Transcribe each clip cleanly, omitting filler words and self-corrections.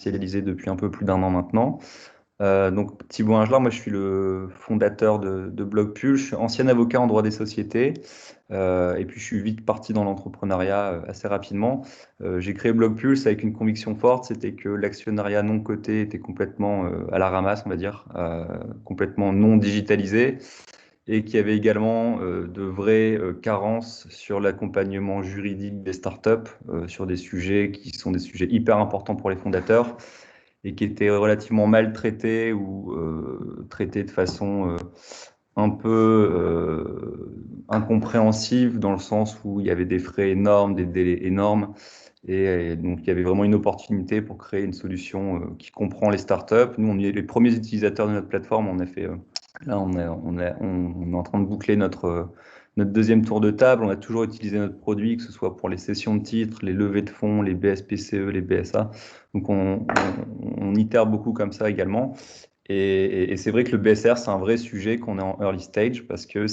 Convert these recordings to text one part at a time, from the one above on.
commercialisé depuis un peu plus d'1 an maintenant. Donc Thibaut Ingelard, moi je suis le fondateur de Blogpulse. Je suis ancien avocat en droit des sociétés et puis je suis vite parti dans l'entrepreneuriat assez rapidement. J'ai créé Blogpulse avec une conviction forte, c'était que l'actionnariat non coté était complètement à la ramasse, on va dire, complètement non digitalisé et qu'il y avait également de vraies carences sur l'accompagnement juridique des startups sur des sujets qui sont des sujets hyper importants pour les fondateurs et qui étaient relativement mal traités ou traités de façon un peu incompréhensive dans le sens où il y avait des frais énormes, des délais énormes. Et donc, il y avait vraiment une opportunité pour créer une solution qui comprend les startups. Nous, on est les premiers utilisateurs de notre plateforme. On a fait, là, on est en train de boucler notre deuxième tour de table. On a toujours utilisé notre produit, que ce soit pour les sessions de titres, les levées de fonds, les BSPCE, les BSA. Donc, on itère beaucoup comme ça également. Et c'est vrai que le BSR, c'est un vrai sujet qu'on est en early stage parce que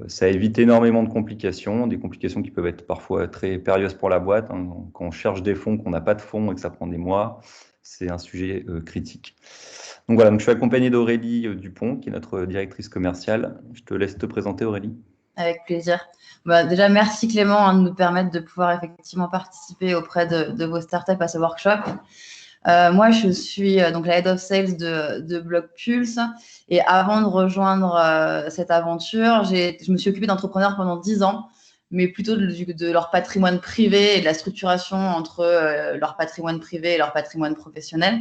ça évite énormément de complications, des complications qui peuvent être parfois très périlleuses pour la boîte. Hein. Quand on cherche des fonds, qu'on n'a pas de fonds et que ça prend des mois, c'est un sujet critique. Donc voilà, donc je suis accompagné d'Aurélie Dupont, qui est notre directrice commerciale. Je te laisse te présenter, Aurélie. Avec plaisir. Déjà, merci Clément de nous permettre de pouvoir effectivement participer auprès de vos startups à ce workshop. Moi, je suis donc la Head of Sales de Blogpulse. Et avant de rejoindre cette aventure, je me suis occupée d'entrepreneurs pendant 10 ans, mais plutôt de leur patrimoine privé et de la structuration entre leur patrimoine privé et leur patrimoine professionnel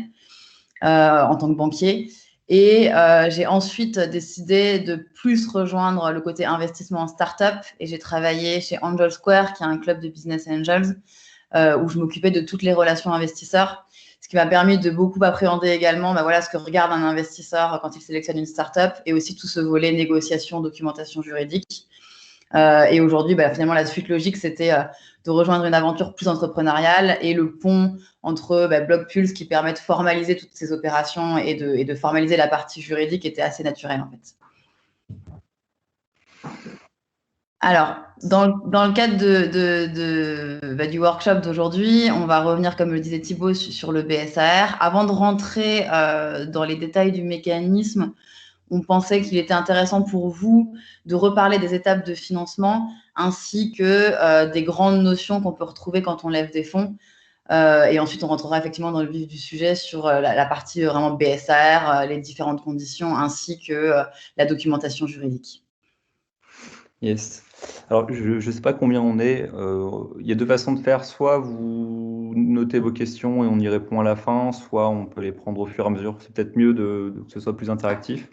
en tant que banquier. Et j'ai ensuite décidé de plus rejoindre le côté investissement en start-up. Et j'ai travaillé chez Angel Square, qui est un club de business angels, où je m'occupais de toutes les relations investisseurs. Ce qui m'a permis de beaucoup appréhender également voilà, ce que regarde un investisseur quand il sélectionne une start-up et aussi tout ce volet négociation, documentation juridique. Et aujourd'hui, finalement, la suite logique, c'était de rejoindre une aventure plus entrepreneuriale et le pont entre Blogpulse qui permet de formaliser toutes ces opérations et de formaliser la partie juridique était assez naturel en fait. Alors, dans le cadre du workshop d'aujourd'hui, on va revenir, comme le disait Thibaut, sur le BSAR. Avant de rentrer dans les détails du mécanisme, on pensait qu'il était intéressant pour vous de reparler des étapes de financement ainsi que des grandes notions qu'on peut retrouver quand on lève des fonds. Et ensuite, on rentrera effectivement dans le vif du sujet sur la partie vraiment BSAR, les différentes conditions ainsi que la documentation juridique. Yes. Alors, je ne sais pas combien on est. Il y a deux façons de faire. Soit vous notez vos questions et on y répond à la fin, soit on peut les prendre au fur et à mesure. C'est peut-être mieux que ce soit plus interactif.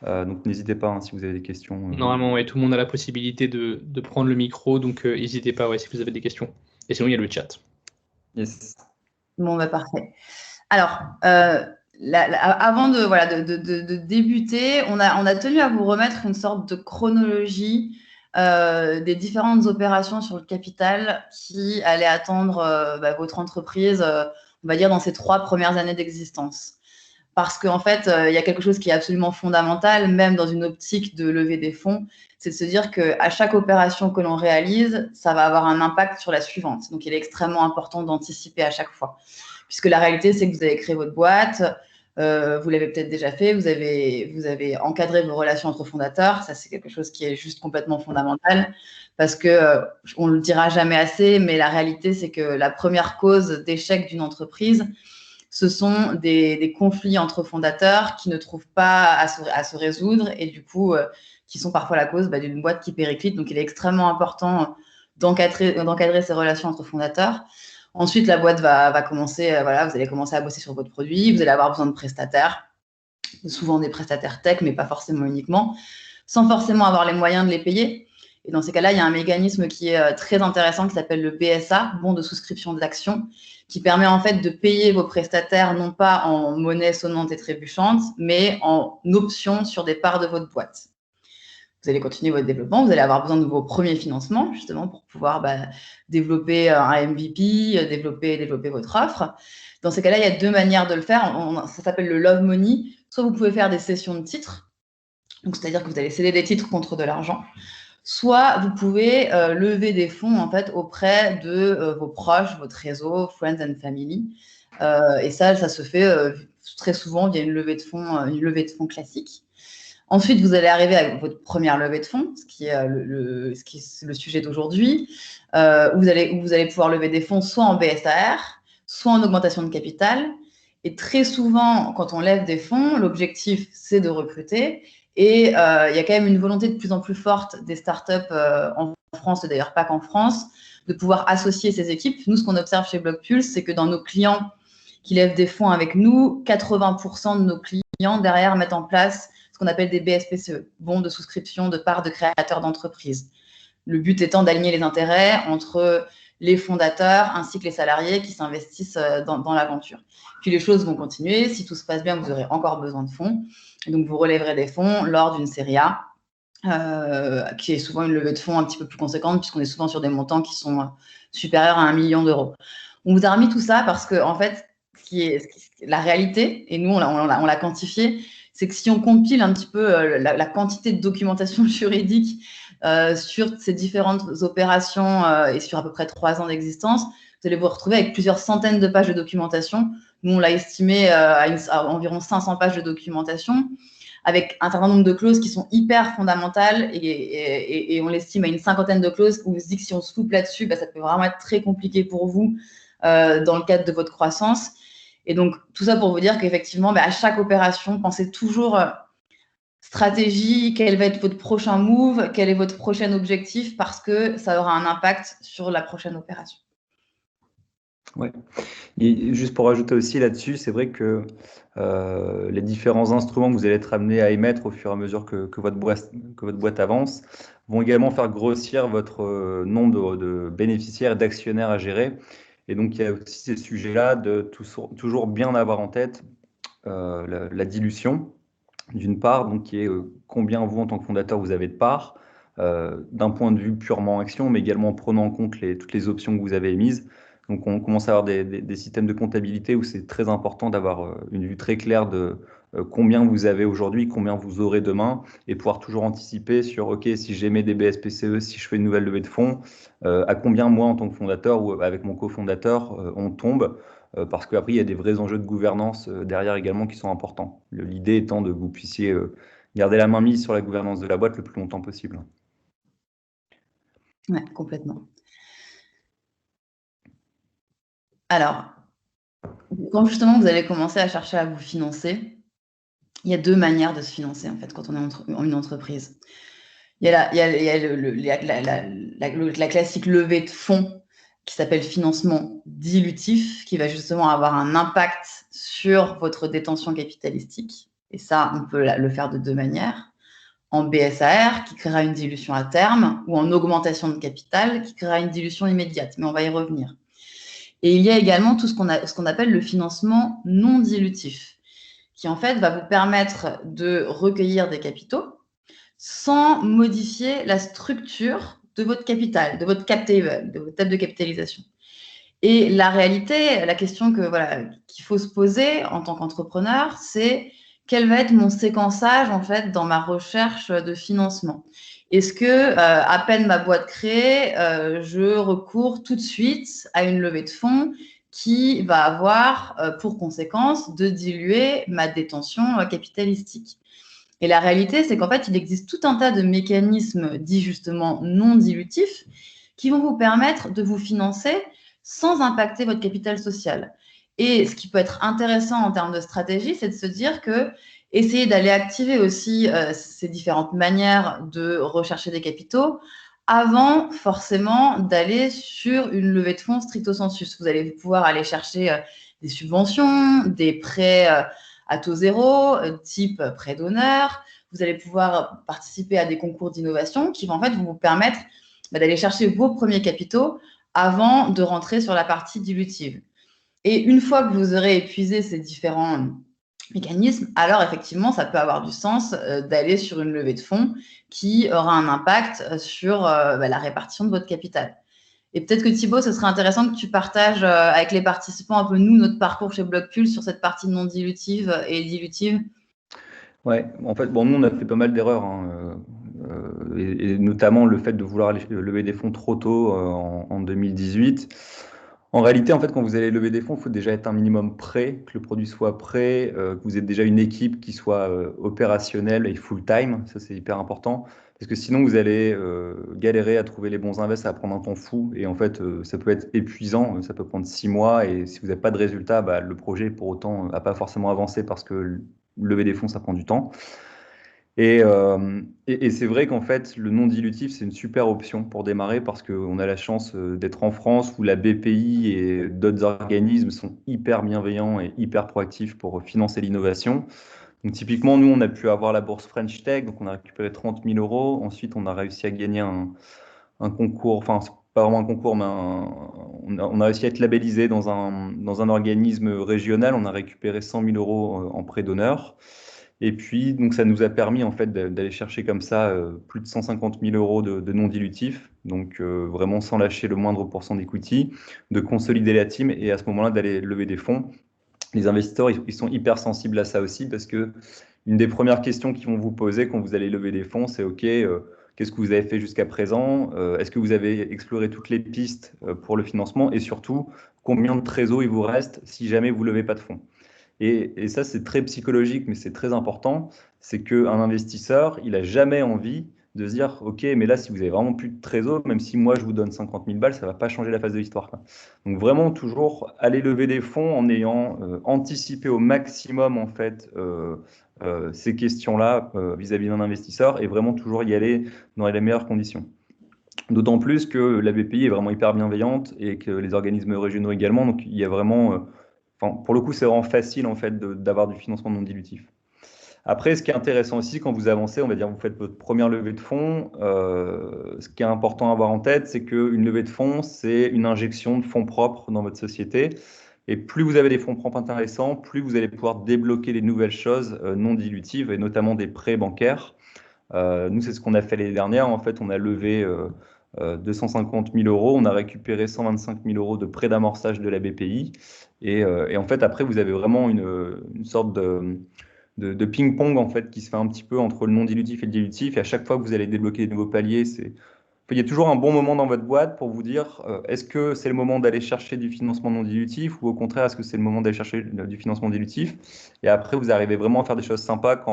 Donc, n'hésitez pas si vous avez des questions. Normalement, ouais, tout le monde a la possibilité de prendre le micro, donc n'hésitez pas si vous avez des questions. Et sinon, il y a le chat. Yes. Bon, parfait. Alors, avant de débuter, on a tenu à vous remettre une sorte de chronologie des différentes opérations sur le capital qui allaient attendre votre entreprise, on va dire, dans ces 3 premières années d'existence. Parce qu'en fait, il y a quelque chose qui est absolument fondamental, même dans une optique de lever des fonds, c'est de se dire qu'à chaque opération que l'on réalise, ça va avoir un impact sur la suivante. Donc, il est extrêmement important d'anticiper à chaque fois. Puisque la réalité, c'est que vous avez créé votre boîte, vous l'avez peut-être déjà fait, vous avez encadré vos relations entre fondateurs. Ça, c'est quelque chose qui est juste complètement fondamental. Parce que, on ne le dira jamais assez, mais la réalité, c'est que la première cause d'échec d'une entreprise, ce sont des conflits entre fondateurs qui ne trouvent pas à se résoudre et du coup, qui sont parfois la cause d'une boîte qui périclite. Donc, il est extrêmement important d'encadrer ces relations entre fondateurs. Ensuite, la boîte va commencer, vous allez commencer à bosser sur votre produit, vous allez avoir besoin de prestataires, souvent des prestataires tech, mais pas forcément uniquement, sans forcément avoir les moyens de les payer. Et dans ces cas-là, il y a un mécanisme qui est très intéressant qui s'appelle le BSA, bon de souscription d'actions, qui permet en fait de payer vos prestataires non pas en monnaie sonnante et trébuchante, mais en options sur des parts de votre boîte. Vous allez continuer votre développement, vous allez avoir besoin de vos premiers financements, justement, pour pouvoir développer un MVP, développer votre offre. Dans ces cas-là, il y a 2 manières de le faire. Ça s'appelle le love money. Soit vous pouvez faire des cessions de titres, donc c'est-à-dire que vous allez céder des titres contre de l'argent. soit vous pouvez lever des fonds en fait auprès de vos proches, votre réseau, friends and family. Et ça se fait très souvent via une levée de fonds classique. Ensuite, vous allez arriver avec votre première levée de fonds, ce qui est le sujet d'aujourd'hui, où vous allez pouvoir lever des fonds soit en BSAR, soit en augmentation de capital. Et très souvent, quand on lève des fonds, l'objectif, c'est de recruter. Et il y a quand même une volonté de plus en plus forte des startups en France, et d'ailleurs pas qu'en France, de pouvoir associer ces équipes. Nous, ce qu'on observe chez Blockpulse, c'est que dans nos clients qui lèvent des fonds avec nous, 80% de nos clients derrière mettent en place ce qu'on appelle des BSPCE, bons de souscription de parts de créateurs d'entreprise. Le but étant d'aligner les intérêts entre les fondateurs ainsi que les salariés qui s'investissent dans l'aventure. Puis les choses vont continuer. Si tout se passe bien, vous aurez encore besoin de fonds. Et donc, vous relèverez des fonds lors d'une série A, qui est souvent une levée de fonds un petit peu plus conséquente, puisqu'on est souvent sur des montants qui sont supérieurs à 1 million d'euros. On vous a remis tout ça parce que, en fait, la réalité, et nous, on l'a quantifié, c'est que si on compile un petit peu la quantité de documentation juridique sur ces différentes opérations et sur à peu près 3 ans d'existence, vous allez vous retrouver avec plusieurs centaines de pages de documentation. Nous, on l'a estimé à environ 500 pages de documentation, avec un certain nombre de clauses qui sont hyper fondamentales et on l'estime à une cinquantaine de clauses où on se dit que si on se loupe là-dessus, ça peut vraiment être très compliqué pour vous dans le cadre de votre croissance. Et donc, tout ça pour vous dire qu'effectivement, à chaque opération, pensez toujours stratégie, quel va être votre prochain move, quel est votre prochain objectif, parce que ça aura un impact sur la prochaine opération. Ouais. Et juste pour rajouter aussi là-dessus, c'est vrai que les différents instruments que vous allez être amenés à émettre au fur et à mesure que votre boîte avance vont également faire grossir votre nombre de bénéficiaires et d'actionnaires à gérer. Et donc, il y a aussi ces sujets-là de toujours bien avoir en tête la dilution, d'une part, donc qui est combien vous, en tant que fondateur, vous avez de parts, d'un point de vue purement action, mais également en prenant en compte toutes les options que vous avez émises. Donc, on commence à avoir des systèmes de comptabilité où c'est très important d'avoir une vue très claire de combien vous avez aujourd'hui, combien vous aurez demain, et pouvoir toujours anticiper sur, OK, si j'émets des BSPCE, si je fais une nouvelle levée de fonds, à combien moi, en tant que fondateur ou avec mon cofondateur, on tombe, parce qu'après, il y a des vrais enjeux de gouvernance derrière également qui sont importants. L'idée étant que vous puissiez garder la main mise sur la gouvernance de la boîte le plus longtemps possible. Ouais, complètement. Alors, quand justement vous allez commencer à chercher à vous financer, il y a 2 manières de se financer en fait quand on est une entreprise. Il y a la classique levée de fonds qui s'appelle financement dilutif, qui va justement avoir un impact sur votre détention capitalistique. Et ça, on peut le faire de 2 manières. En BSAR, qui créera une dilution à terme, ou en augmentation de capital, qui créera une dilution immédiate. Mais on va y revenir. Et il y a également tout ce qu'on appelle le financement non dilutif, qui en fait va vous permettre de recueillir des capitaux sans modifier la structure de votre capital, de votre cap table, de votre table de capitalisation. Et la réalité, la question qu'il faut se poser en tant qu'entrepreneur, c'est quel va être mon séquençage en fait dans ma recherche de financement. Est-ce que à peine ma boîte créée, je recours tout de suite à une levée de fonds qui va avoir pour conséquence de diluer ma détention capitalistique. Et la réalité, c'est qu'en fait, il existe tout un tas de mécanismes dits justement non dilutifs qui vont vous permettre de vous financer sans impacter votre capital social. Et ce qui peut être intéressant en termes de stratégie, c'est de se dire que essayer d'aller activer aussi ces différentes manières de rechercher des capitaux avant forcément d'aller sur une levée de fonds stricto sensus. Vous allez pouvoir aller chercher des subventions, des prêts à taux zéro, type prêt d'honneur. Vous allez pouvoir participer à des concours d'innovation qui vont en fait vous permettre d'aller chercher vos premiers capitaux avant de rentrer sur la partie dilutive. Et une fois que vous aurez épuisé ces différents mécanismes, alors effectivement, ça peut avoir du sens d'aller sur une levée de fonds qui aura un impact sur la répartition de votre capital. Et peut-être que Thibaut, ce serait intéressant que tu partages avec les participants un peu notre parcours chez Blockpulse sur cette partie non dilutive et dilutive. Ouais, en fait, nous, on a fait pas mal d'erreurs et notamment le fait de vouloir lever des fonds trop tôt en 2018. En réalité, en fait, quand vous allez lever des fonds, il faut déjà être un minimum prêt, que le produit soit prêt, que vous ayez déjà une équipe qui soit opérationnelle et full-time. Ça, c'est hyper important. Parce que sinon, vous allez galérer à trouver les bons invests, à prendre un temps fou. Et en fait, ça peut être épuisant. Ça peut prendre 6 mois. Et si vous n'avez pas de résultat, bah, le projet, pour autant, n'a pas forcément avancé parce que lever des fonds, ça prend du temps. Et c'est vrai qu'en fait, le non dilutif, c'est une super option pour démarrer parce qu'on a la chance d'être en France où la BPI et d'autres organismes sont hyper bienveillants et hyper proactifs pour financer l'innovation. Donc typiquement, nous, on a pu avoir la bourse French Tech, donc on a récupéré 30 000 euros. Ensuite, on a réussi à gagner un concours, enfin, c'est pas vraiment un concours, mais on a réussi à être labellisé dans un organisme régional. On a récupéré 100 000 euros en prêt d'honneur. Et puis, donc, ça nous a permis en fait d'aller chercher comme ça plus de 150 000 euros de non dilutifs, donc vraiment sans lâcher le moindre pourcent d'equity, de consolider la team et à ce moment-là d'aller lever des fonds. Les investisseurs, ils sont hyper sensibles à ça aussi parce que une des premières questions qu'ils vont vous poser quand vous allez lever des fonds, c'est OK, qu'est-ce que vous avez fait jusqu'à présent? Est-ce que vous avez exploré toutes les pistes pour le financement? Et surtout, combien de trésors il vous reste si jamais vous ne levez pas de fonds? Et ça, c'est très psychologique, mais c'est très important. C'est qu'un investisseur, il n'a jamais envie de se dire, OK, mais là, si vous avez vraiment plus de trésor, même si moi, je vous donne 50 000 balles, ça ne va pas changer la phase de l'histoire. Donc vraiment, toujours aller lever des fonds en ayant anticipé au maximum, en fait, ces questions-là vis-à-vis d'un investisseur et vraiment toujours y aller dans les meilleures conditions. D'autant plus que la BPI est vraiment hyper bienveillante et que les organismes régionaux également. Donc, il y a vraiment... Enfin, pour le coup, c'est vraiment facile en fait d'avoir du financement non dilutif. Après, ce qui est intéressant aussi, quand vous avancez, on va dire, vous faites votre première levée de fonds, ce qui est important à avoir en tête, c'est qu'une levée de fonds, c'est une injection de fonds propres dans votre société. Et plus vous avez des fonds propres intéressants, plus vous allez pouvoir débloquer les nouvelles choses non dilutives, et notamment des prêts bancaires. Nous, c'est ce qu'on a fait l'année dernière. En fait, on a levé 250 000 euros. On a récupéré 125 000 euros de prêts d'amorçage de la BPI. Et en fait, après, vous avez vraiment une sorte de ping-pong en fait, qui se fait un petit peu entre le non dilutif et le dilutif. Et à chaque fois que vous allez débloquer de nouveaux paliers, il y a toujours un bon moment dans votre boîte pour vous dire est-ce que c'est le moment d'aller chercher du financement non dilutif ou au contraire, est-ce que c'est le moment d'aller chercher du financement dilutif? Et après, vous arrivez vraiment à faire des choses sympas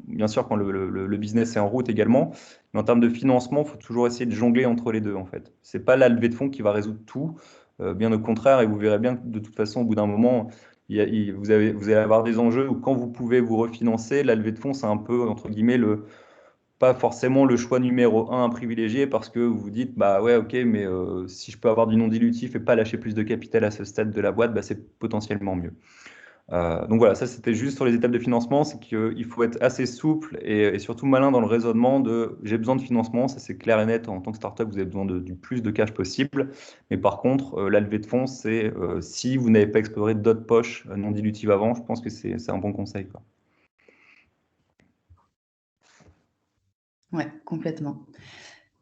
bien sûr, quand le business est en route également. Mais en termes de financement, il faut toujours essayer de jongler entre les deux en fait. Ce n'est pas la levée de fonds qui va résoudre tout, bien au contraire, et vous verrez bien que de toute façon, au bout d'un moment, vous allez avoir des enjeux où quand vous pouvez vous refinancer, la levée de fonds, c'est un peu, entre guillemets, pas forcément le choix numéro un à privilégier parce que vous vous dites, bah ouais, ok, mais si je peux avoir du non dilutif et pas lâcher plus de capital à ce stade de la boîte, bah, c'est potentiellement mieux. Donc voilà, ça c'était juste sur les étapes de financement, c'est qu'il faut être assez souple et surtout malin dans le raisonnement de j'ai besoin de financement, ça c'est clair et net, en tant que startup, vous avez besoin du plus de cash possible, mais par contre, la levée de fonds, c'est si vous n'avez pas exploré d'autres poches non dilutives avant, je pense que c'est un bon conseil, quoi. Ouais, complètement.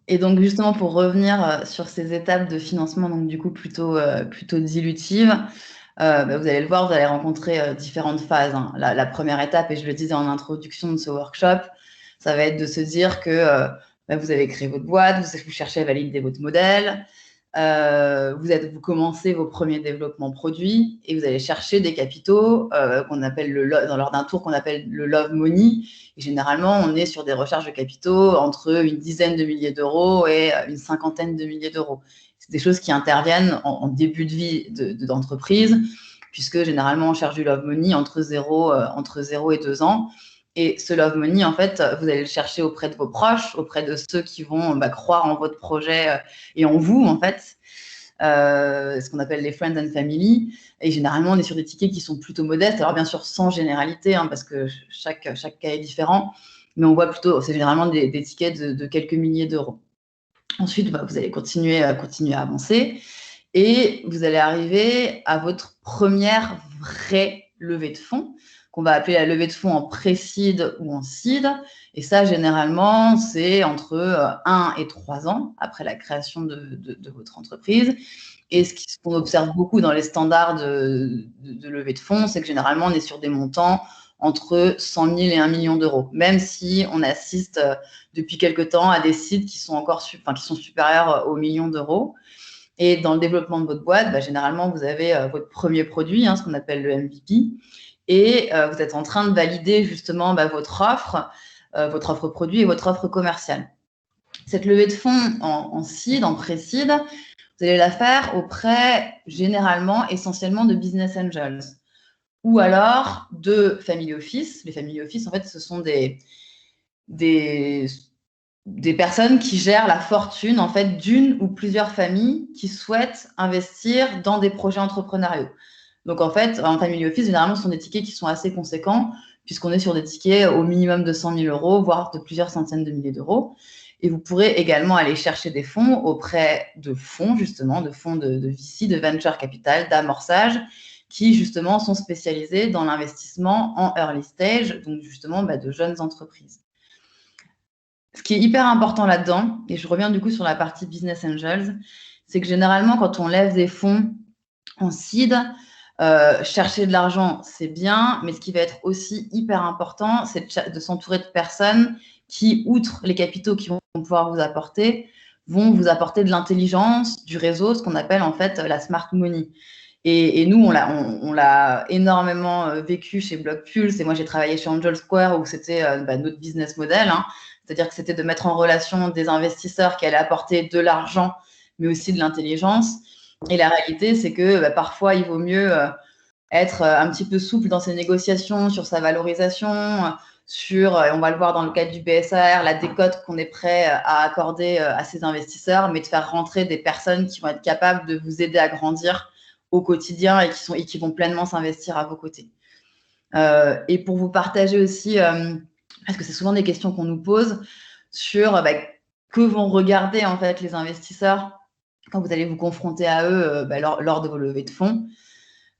Et donc justement pour revenir sur ces étapes de financement, donc du coup plutôt dilutives, bah, vous allez le voir, vous allez rencontrer différentes phases, hein. La première étape, et je le disais en introduction de ce workshop, ça va être de se dire que bah, vous avez créé votre boîte, vous cherchez à valider votre modèle, vous commencez vos premiers développements produits et vous allez chercher des capitaux qu'on appelle lors d'un tour qu'on appelle le love money. Et généralement, on est sur des recherches de capitaux entre une dizaine de milliers d'euros et une cinquantaine de milliers d'euros. C'est des choses qui interviennent en début de vie d'entreprise, puisque généralement, on cherche du love money entre 0 et 2 ans. Et ce love money, en fait, vous allez le chercher auprès de vos proches, auprès de ceux qui vont croire en votre projet et en vous, en fait. Ce qu'on appelle les friends and family. Et généralement, on est sur des tickets qui sont plutôt modestes. Alors, bien sûr, sans généralité, hein, parce que chaque cas est différent. Mais on voit plutôt, c'est généralement des tickets de quelques milliers d'euros. Ensuite, bah, vous allez continuer à avancer. Et vous allez arriver à votre première vraie levée de fonds, qu'on va appeler la levée de fonds en pré-seed ou en seed. Et ça, généralement, c'est entre 1 et 3 ans après la création de votre entreprise. Et ce qu'on observe beaucoup dans les standards de levée de fonds, c'est que généralement, on est sur des montants entre 100 000 et 1 million d'euros, même si on assiste depuis quelque temps à des sites qui sont qui sont supérieurs aux millions d'euros. Et dans le développement de votre boîte, généralement, vous avez votre premier produit, ce qu'on appelle le MVP, et vous êtes en train de valider justement votre offre produit et votre offre commerciale. Cette levée de fonds en seed, en pré-seed, vous allez la faire auprès, généralement, essentiellement de business angels ou alors de family office. Les family office, en fait, ce sont des personnes qui gèrent la fortune, en fait, d'une ou plusieurs familles qui souhaitent investir dans des projets entrepreneuriaux. Donc, en fait, en family office, généralement, ce sont des tickets qui sont assez conséquents, puisqu'on est sur des tickets au minimum de 100 000 euros, voire de plusieurs centaines de milliers d'euros. Et vous pourrez également aller chercher des fonds auprès de fonds, justement, de fonds de VC, de venture capital, d'amorçage, qui, justement, sont spécialisés dans l'investissement en early stage, donc, justement, de jeunes entreprises. Ce qui est hyper important là-dedans, et je reviens du coup sur la partie business angels, c'est que généralement, quand on lève des fonds en seed, chercher de l'argent, c'est bien, mais ce qui va être aussi hyper important, c'est de s'entourer de personnes qui, outre les capitaux qui vont pouvoir vous apporter de l'intelligence, du réseau, ce qu'on appelle en fait la smart money. Et nous, on l'a énormément vécu chez Blockpulse, et moi j'ai travaillé chez Angel Square où c'était notre business model, c'est-à-dire que c'était de mettre en relation des investisseurs qui allaient apporter de l'argent, mais aussi de l'intelligence. Et la réalité, c'est que parfois, il vaut mieux être un petit peu souple dans ses négociations sur sa valorisation, on va le voir dans le cadre du BSR, la décote qu'on est prêt à accorder à ces investisseurs, mais de faire rentrer des personnes qui vont être capables de vous aider à grandir au quotidien et qui vont pleinement s'investir à vos côtés. Et pour vous partager aussi, parce que c'est souvent des questions qu'on nous pose sur que vont regarder en fait les investisseurs quand vous allez vous confronter à eux lors de vos levées de fonds.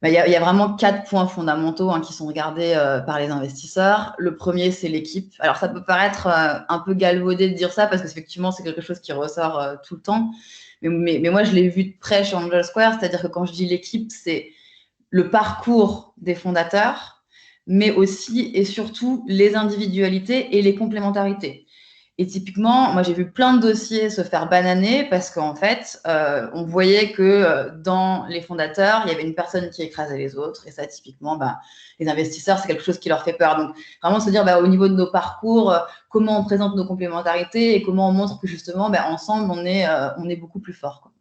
Il y a vraiment 4 points fondamentaux qui sont regardés par les investisseurs. Le premier, c'est l'équipe. Alors, ça peut paraître un peu galvaudé de dire ça parce qu'effectivement, c'est quelque chose qui ressort tout le temps. Mais moi, je l'ai vu de près chez Angel Square, c'est-à-dire que quand je dis l'équipe, c'est le parcours des fondateurs, mais aussi et surtout les individualités et les complémentarités. Et typiquement, moi, j'ai vu plein de dossiers se faire bananer parce qu'en fait, on voyait que dans les fondateurs, il y avait une personne qui écrasait les autres. Et ça, typiquement, les investisseurs, c'est quelque chose qui leur fait peur. Donc, vraiment se dire, au niveau de nos parcours, comment on présente nos complémentarités et comment on montre que justement, ensemble, on est beaucoup plus fort, quoi.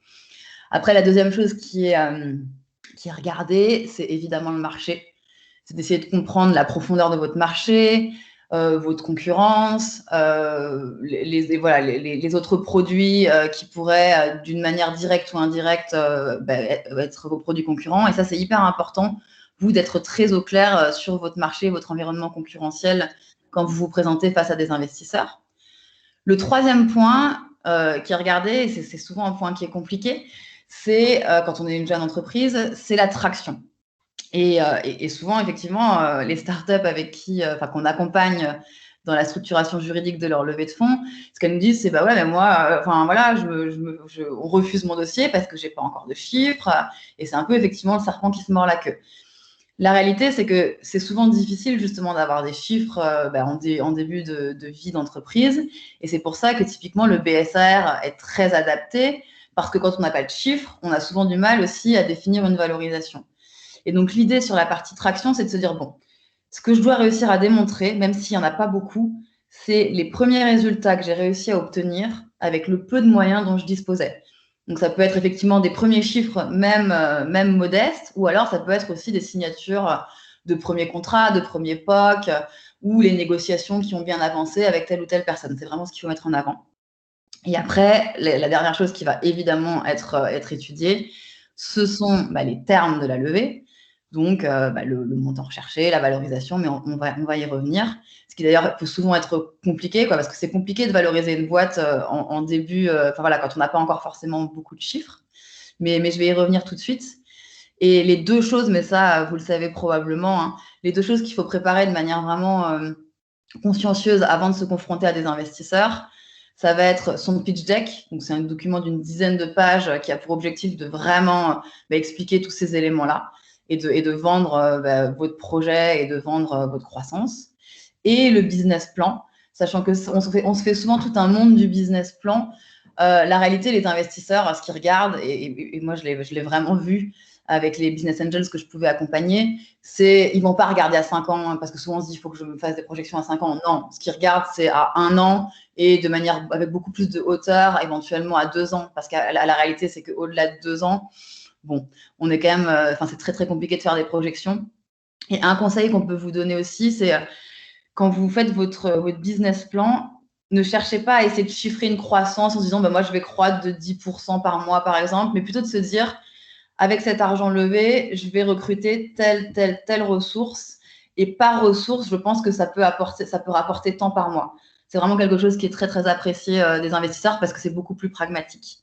Après, la deuxième chose qui est regardée, c'est évidemment le marché. C'est d'essayer de comprendre la profondeur de votre marché, votre concurrence, les autres produits qui pourraient, d'une manière directe ou indirecte, être vos produits concurrents. Et ça, c'est hyper important, vous, d'être très au clair sur votre marché, votre environnement concurrentiel quand vous vous présentez face à des investisseurs. Le troisième point qui est regardé, et c'est souvent un point qui est compliqué, c'est quand on est une jeune entreprise, c'est l'attraction. Et souvent, effectivement, les startups avec qu'on accompagne dans la structuration juridique de leur levée de fonds, ce qu'elles nous disent, c'est mais moi, on refuse mon dossier parce que j'ai pas encore de chiffres. Et c'est un peu effectivement le serpent qui se mord la queue. La réalité, c'est que c'est souvent difficile justement d'avoir des chiffres en début de vie d'entreprise. Et c'est pour ça que typiquement le BSR est très adapté parce que quand on n'a pas de chiffres, on a souvent du mal aussi à définir une valorisation. Et donc, l'idée sur la partie traction, c'est de se dire, ce que je dois réussir à démontrer, même s'il n'y en a pas beaucoup, c'est les premiers résultats que j'ai réussi à obtenir avec le peu de moyens dont je disposais. Donc, ça peut être effectivement des premiers chiffres, même modestes, ou alors ça peut être aussi des signatures de premiers contrats, de premiers POC, ou les négociations qui ont bien avancé avec telle ou telle personne. C'est vraiment ce qu'il faut mettre en avant. Et après, la dernière chose qui va évidemment être étudiée, ce sont les termes de la levée. Donc, le montant recherché, la valorisation, mais on va y revenir. Ce qui d'ailleurs peut souvent être compliqué, parce que c'est compliqué de valoriser une boîte en début, quand on n'a pas encore forcément beaucoup de chiffres. Mais je vais y revenir tout de suite. Et les deux choses, mais ça, vous le savez probablement, les deux choses qu'il faut préparer de manière vraiment consciencieuse avant de se confronter à des investisseurs, ça va être son pitch deck. Donc, c'est un document d'une dizaine de pages qui a pour objectif de vraiment expliquer tous ces éléments-là. et de vendre votre projet et de vendre votre croissance. Et le business plan, sachant qu'on se fait souvent tout un monde du business plan. La réalité, les investisseurs, ce qu'ils regardent, et moi je l'ai vraiment vu avec les business angels que je pouvais accompagner, c'est ils vont pas regarder à 5 ans, parce que souvent on se dit il faut que je me fasse des projections à 5 ans. Non, ce qu'ils regardent, c'est à 1 an et de manière avec beaucoup plus de hauteur, éventuellement à 2 ans, parce que la réalité, c'est qu'au-delà de 2 ans, bon, on est quand même, c'est très très compliqué de faire des projections. Et un conseil qu'on peut vous donner aussi, c'est quand vous faites votre business plan, ne cherchez pas à essayer de chiffrer une croissance en se disant moi je vais croître de 10% par mois par exemple, mais plutôt de se dire avec cet argent levé, je vais recruter telle ressource, et par ressource, je pense que ça peut rapporter tant par mois. C'est vraiment quelque chose qui est très très apprécié des investisseurs parce que c'est beaucoup plus pragmatique.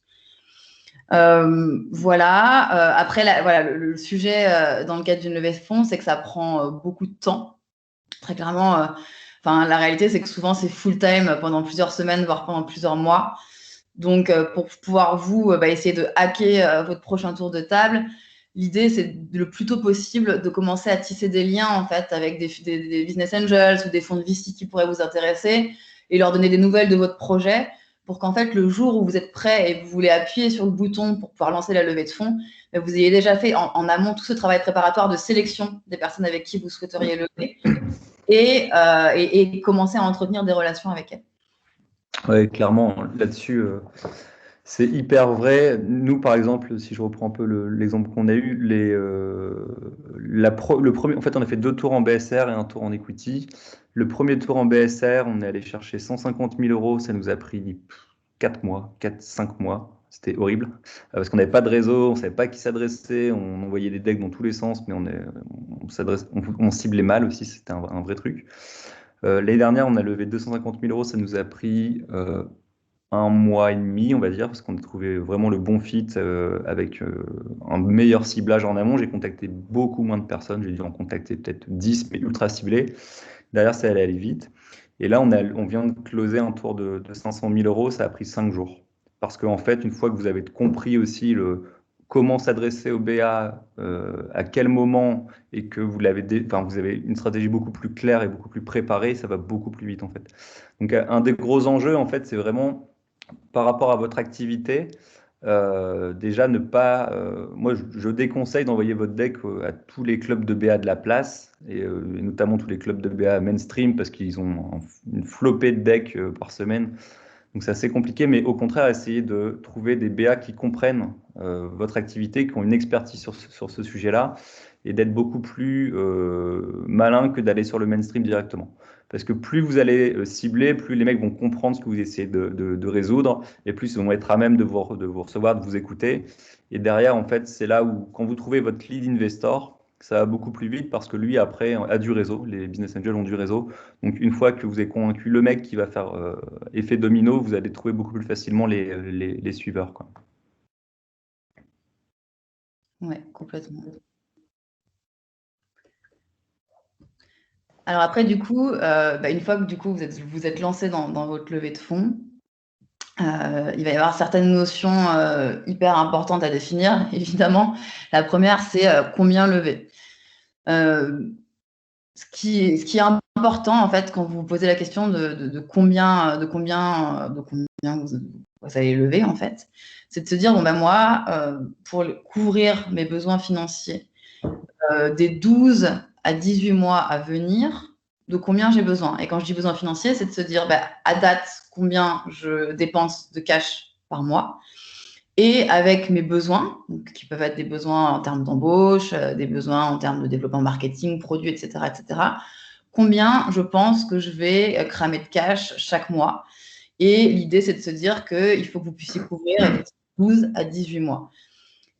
Voilà. Après, le sujet dans le cadre d'une levée de fonds, c'est que ça prend beaucoup de temps. Très clairement, la réalité, c'est que souvent, c'est full-time pendant plusieurs semaines, voire pendant plusieurs mois. Donc, pour pouvoir essayer de hacker votre prochain tour de table, l'idée, c'est le plus tôt possible de commencer à tisser des liens en fait avec des business angels ou des fonds de VC qui pourraient vous intéresser et leur donner des nouvelles de votre projet pour qu'en fait, le jour où vous êtes prêt et que vous voulez appuyer sur le bouton pour pouvoir lancer la levée de fonds, vous ayez déjà fait en amont tout ce travail préparatoire de sélection des personnes avec qui vous souhaiteriez lever et commencer à entretenir des relations avec elles. Oui, clairement, là-dessus, c'est hyper vrai. Nous, par exemple, si je reprends un peu l'exemple qu'on a eu, le premier, en fait, on a fait 2 tours en BSR et 1 tour en equity. Le premier tour en BSR, on est allé chercher 150 000 euros. Ça nous a pris 4 mois, 4-5 mois. C'était horrible parce qu'on n'avait pas de réseau, on ne savait pas à qui s'adresser, on envoyait des decks dans tous les sens, mais on ciblait mal aussi, c'était un vrai truc. L'année dernière, on a levé 250 000 euros, ça nous a pris 1 mois et demi, on va dire, parce qu'on a trouvé vraiment le bon fit avec un meilleur ciblage en amont. J'ai contacté beaucoup moins de personnes, j'ai dû en contacter peut-être 10, mais ultra ciblés. Derrière, ça allait aller vite. Et là, on vient de closer un tour de 500 000 euros, ça a pris 5 jours. Parce qu'en fait, une fois que vous avez compris aussi comment s'adresser au BA, à quel moment, et que vous avez une stratégie beaucoup plus claire et beaucoup plus préparée, ça va beaucoup plus vite en fait. Donc un des gros enjeux en fait, c'est vraiment par rapport à votre activité, déjà ne pas. Moi, je déconseille d'envoyer votre deck à tous les clubs de BA de la place, et notamment tous les clubs de BA mainstream, parce qu'ils ont une flopée de decks par semaine. Donc c'est assez compliqué, mais au contraire, essayez de trouver des BA qui comprennent votre activité, qui ont une expertise sur ce sujet-là, et d'être beaucoup plus malin que d'aller sur le mainstream directement. Parce que plus vous allez cibler, plus les mecs vont comprendre ce que vous essayez de résoudre, et plus ils vont être à même de vous recevoir, de vous écouter. Et derrière, en fait, c'est là où, quand vous trouvez votre lead investor, ça va beaucoup plus vite parce que lui, après, a du réseau. Les business angels ont du réseau. Donc, une fois que vous avez convaincu le mec qui va faire effet domino, vous allez trouver beaucoup plus facilement les suiveurs, quoi. Ouais, complètement. Alors après, du coup, une fois que du coup, vous êtes lancé dans votre levée de fonds, il va y avoir certaines notions hyper importantes à définir, évidemment. La première, c'est combien lever. Ce qui est important, en fait, quand vous vous posez la question de combien vous allez lever, en fait, c'est de se dire, moi, pour couvrir mes besoins financiers des 12 à 18 mois à venir, de combien j'ai besoin. Et quand je dis besoin financier, c'est de se dire, à date, combien je dépense de cash par mois. Et avec mes besoins, donc, qui peuvent être des besoins en termes d'embauche, des besoins en termes de développement marketing, produits, etc., combien je pense que je vais cramer de cash chaque mois. Et l'idée, c'est de se dire qu'il faut que vous puissiez couvrir 12 à 18 mois.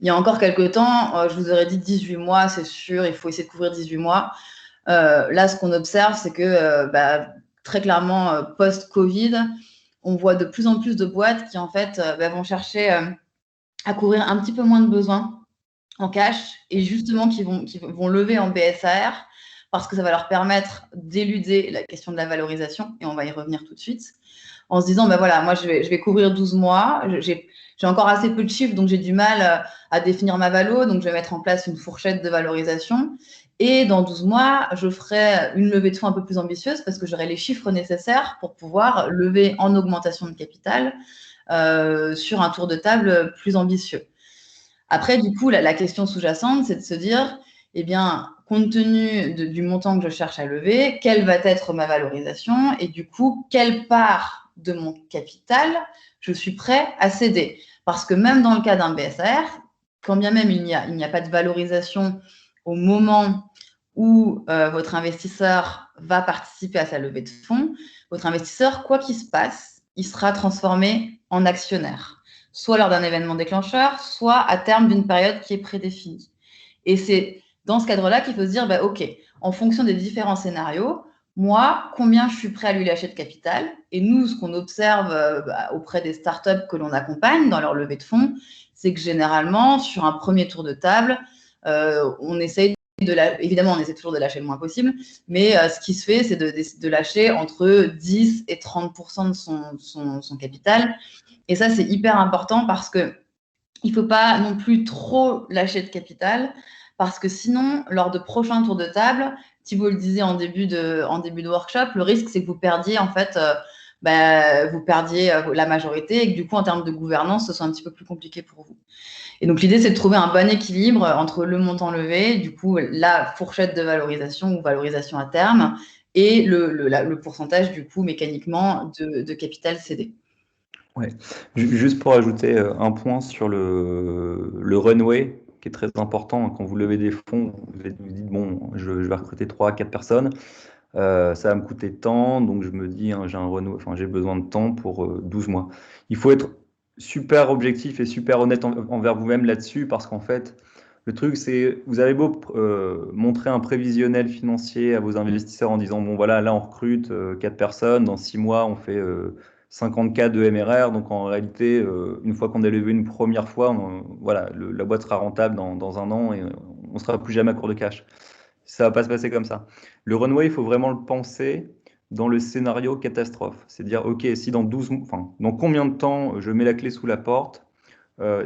Il y a encore quelques temps, je vous aurais dit 18 mois, c'est sûr, il faut essayer de couvrir 18 mois. Là, ce qu'on observe, c'est que très clairement, post-Covid, on voit de plus en plus de boîtes qui, en fait, vont chercher à couvrir un petit peu moins de besoins en cash et justement qui vont lever en BSAR parce que ça va leur permettre d'éluder la question de la valorisation, et on va y revenir tout de suite, en se disant, moi, je vais couvrir 12 mois, j'ai encore assez peu de chiffres, donc j'ai du mal à définir ma valo. Donc, je vais mettre en place une fourchette de valorisation. Et dans 12 mois, je ferai une levée de fonds un peu plus ambitieuse parce que j'aurai les chiffres nécessaires pour pouvoir lever en augmentation de capital sur un tour de table plus ambitieux. Après, du coup, la question sous-jacente, c'est de se dire, eh bien, compte tenu du montant que je cherche à lever, quelle va être ma valorisation et du coup, quelle part de mon capital je suis prêt à céder. Parce que même dans le cas d'un BSR, quand bien même il n'y a pas de valorisation au moment où votre investisseur va participer à sa levée de fonds, votre investisseur, quoi qu'il se passe, il sera transformé en actionnaire, soit lors d'un événement déclencheur, soit à terme d'une période qui est prédéfinie. Et c'est dans ce cadre-là qu'il faut se dire, bah, OK, en fonction des différents scénarios, moi, combien je suis prêt à lui lâcher de capital? Et nous, ce qu'on observe auprès des startups que l'on accompagne dans leur levée de fonds, c'est que généralement, sur un premier tour de table, on essaye évidemment, on essaie toujours de lâcher le moins possible, mais ce qui se fait, c'est de lâcher entre 10 et 30% de son capital. Et ça, c'est hyper important parce que il ne faut pas non plus trop lâcher de capital parce que sinon, lors de prochains tours de table, Thibaut le disait en début de workshop, le risque, c'est que vous perdiez en fait, vous perdiez la majorité et que du coup, en termes de gouvernance, ce soit un petit peu plus compliqué pour vous. Et donc, l'idée, c'est de trouver un bon équilibre entre le montant levé, du coup, la fourchette de valorisation ou valorisation à terme et le pourcentage, du coup, mécaniquement, de capital cédé. Ouais. Juste pour ajouter un point sur le runway, qui est très important. Quand vous levez des fonds, vous dites, bon, je vais recruter 3 à 4 personnes, ça va me coûter tant, donc je me dis, hein, j'ai un runway, enfin, j'ai besoin de temps pour 12 mois. Il faut être super objectif et super honnête envers vous-même là-dessus, parce qu'en fait, le truc, c'est, vous avez beau montrer un prévisionnel financier à vos investisseurs en disant, bon voilà, là on recrute 4 personnes, dans 6 mois on fait 50K de MRR, donc en réalité, une fois qu'on a levé une première fois, voilà, la boîte sera rentable dans un an et on ne sera plus jamais à court de cash. Ça va pas se passer comme ça. Le runway, il faut vraiment le penser dans le scénario catastrophe. C'est dire, OK, si dans dans combien de temps je mets la clé sous la porte,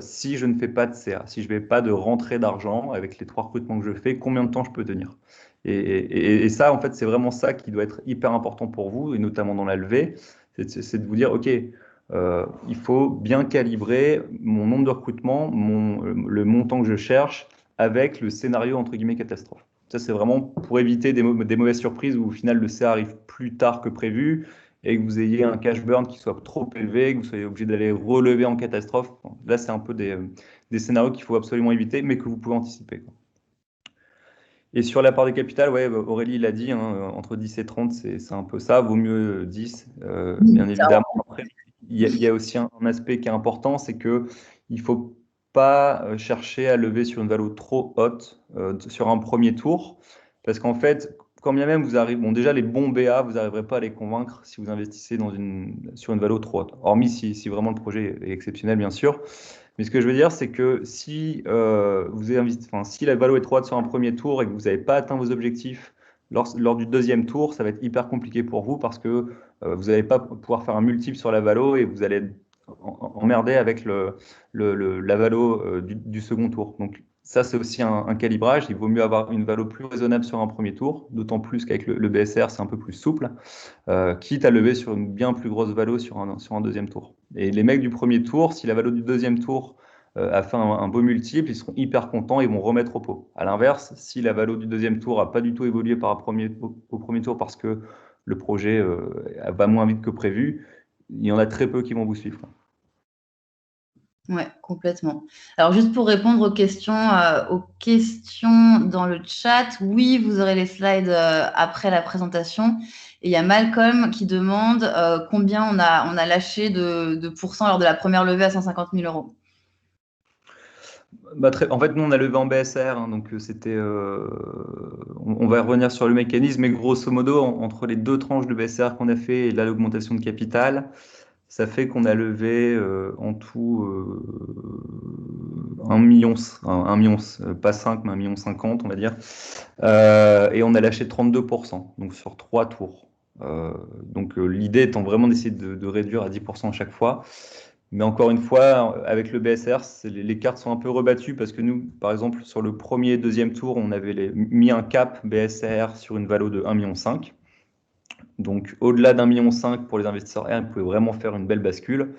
si je ne fais pas de CA, si je ne fais pas de rentrée d'argent avec les 3 recrutements que je fais, combien de temps je peux tenir? Et ça, en fait, c'est vraiment ça qui doit être hyper important pour vous, et notamment dans la levée, c'est de vous dire, OK, il faut bien calibrer mon nombre de recrutements, le montant que je cherche avec le scénario entre guillemets catastrophe. Ça, c'est vraiment pour éviter des mauvaises surprises où au final le CA arrive plus tard que prévu et que vous ayez un cash burn qui soit trop élevé, que vous soyez obligé d'aller relever en catastrophe. Là, c'est un peu des scénarios qu'il faut absolument éviter, mais que vous pouvez anticiper, quoi. Et sur la part de capital, ouais, Aurélie l'a dit, hein, entre 10 et 30, c'est un peu ça. Vaut mieux 10, bien évidemment. Après, il y a aussi un aspect qui est important, c'est qu'il ne faut pas chercher à lever sur une valo trop haute sur un premier tour. Parce qu'en fait, quand bien même vous arrivez, bon, déjà les bons BA, vous n'arriverez pas à les convaincre si vous investissez sur une valo trop haute. Hormis si vraiment le projet est exceptionnel, bien sûr. Mais ce que je veux dire, c'est que si si la valo est trop haute sur un premier tour et que vous n'avez pas atteint vos objectifs lors du deuxième tour, ça va être hyper compliqué pour vous parce que vous n'allez pas pouvoir faire un multiple sur la valo et vous allez être emmerdé avec la valo du second tour. Donc ça, c'est aussi un calibrage. Il vaut mieux avoir une valo plus raisonnable sur un premier tour, d'autant plus qu'avec le BSR, c'est un peu plus souple, quitte à lever sur une bien plus grosse valo sur un deuxième tour. Et les mecs du premier tour, si la valo du deuxième tour a fait un beau multiple, ils seront hyper contents et vont remettre au pot. À l'inverse, si la valo du deuxième tour n'a pas du tout évolué au premier tour parce que le projet va moins vite que prévu, il y en a très peu qui vont vous suivre. Ouais, complètement. Alors, juste pour répondre aux questions dans le chat, oui, vous aurez les slides après la présentation. Et il y a Malcolm qui demande combien on a lâché de pourcents lors de la première levée à 150 000 euros. En fait, nous, on a levé en BSR, hein, donc c'était. On va revenir sur le mécanisme, mais grosso modo, entre les 2 tranches de BSR qu'on a fait et là, l'augmentation de capital, ça fait qu'on a levé en tout 1 million, pas 5, mais 1,50 million, on va dire. Et on a lâché 32%, donc sur 3 tours. Donc l'idée étant vraiment d'essayer de réduire à 10% à chaque fois. Mais encore une fois, avec le BSR, les cartes sont un peu rebattues parce que nous, par exemple, sur le premier et deuxième tour, on avait mis un cap BSR sur une valo de 1,5 million. Donc, au-delà d'1,5 million pour les investisseurs R, ils pouvaient vraiment faire une belle bascule.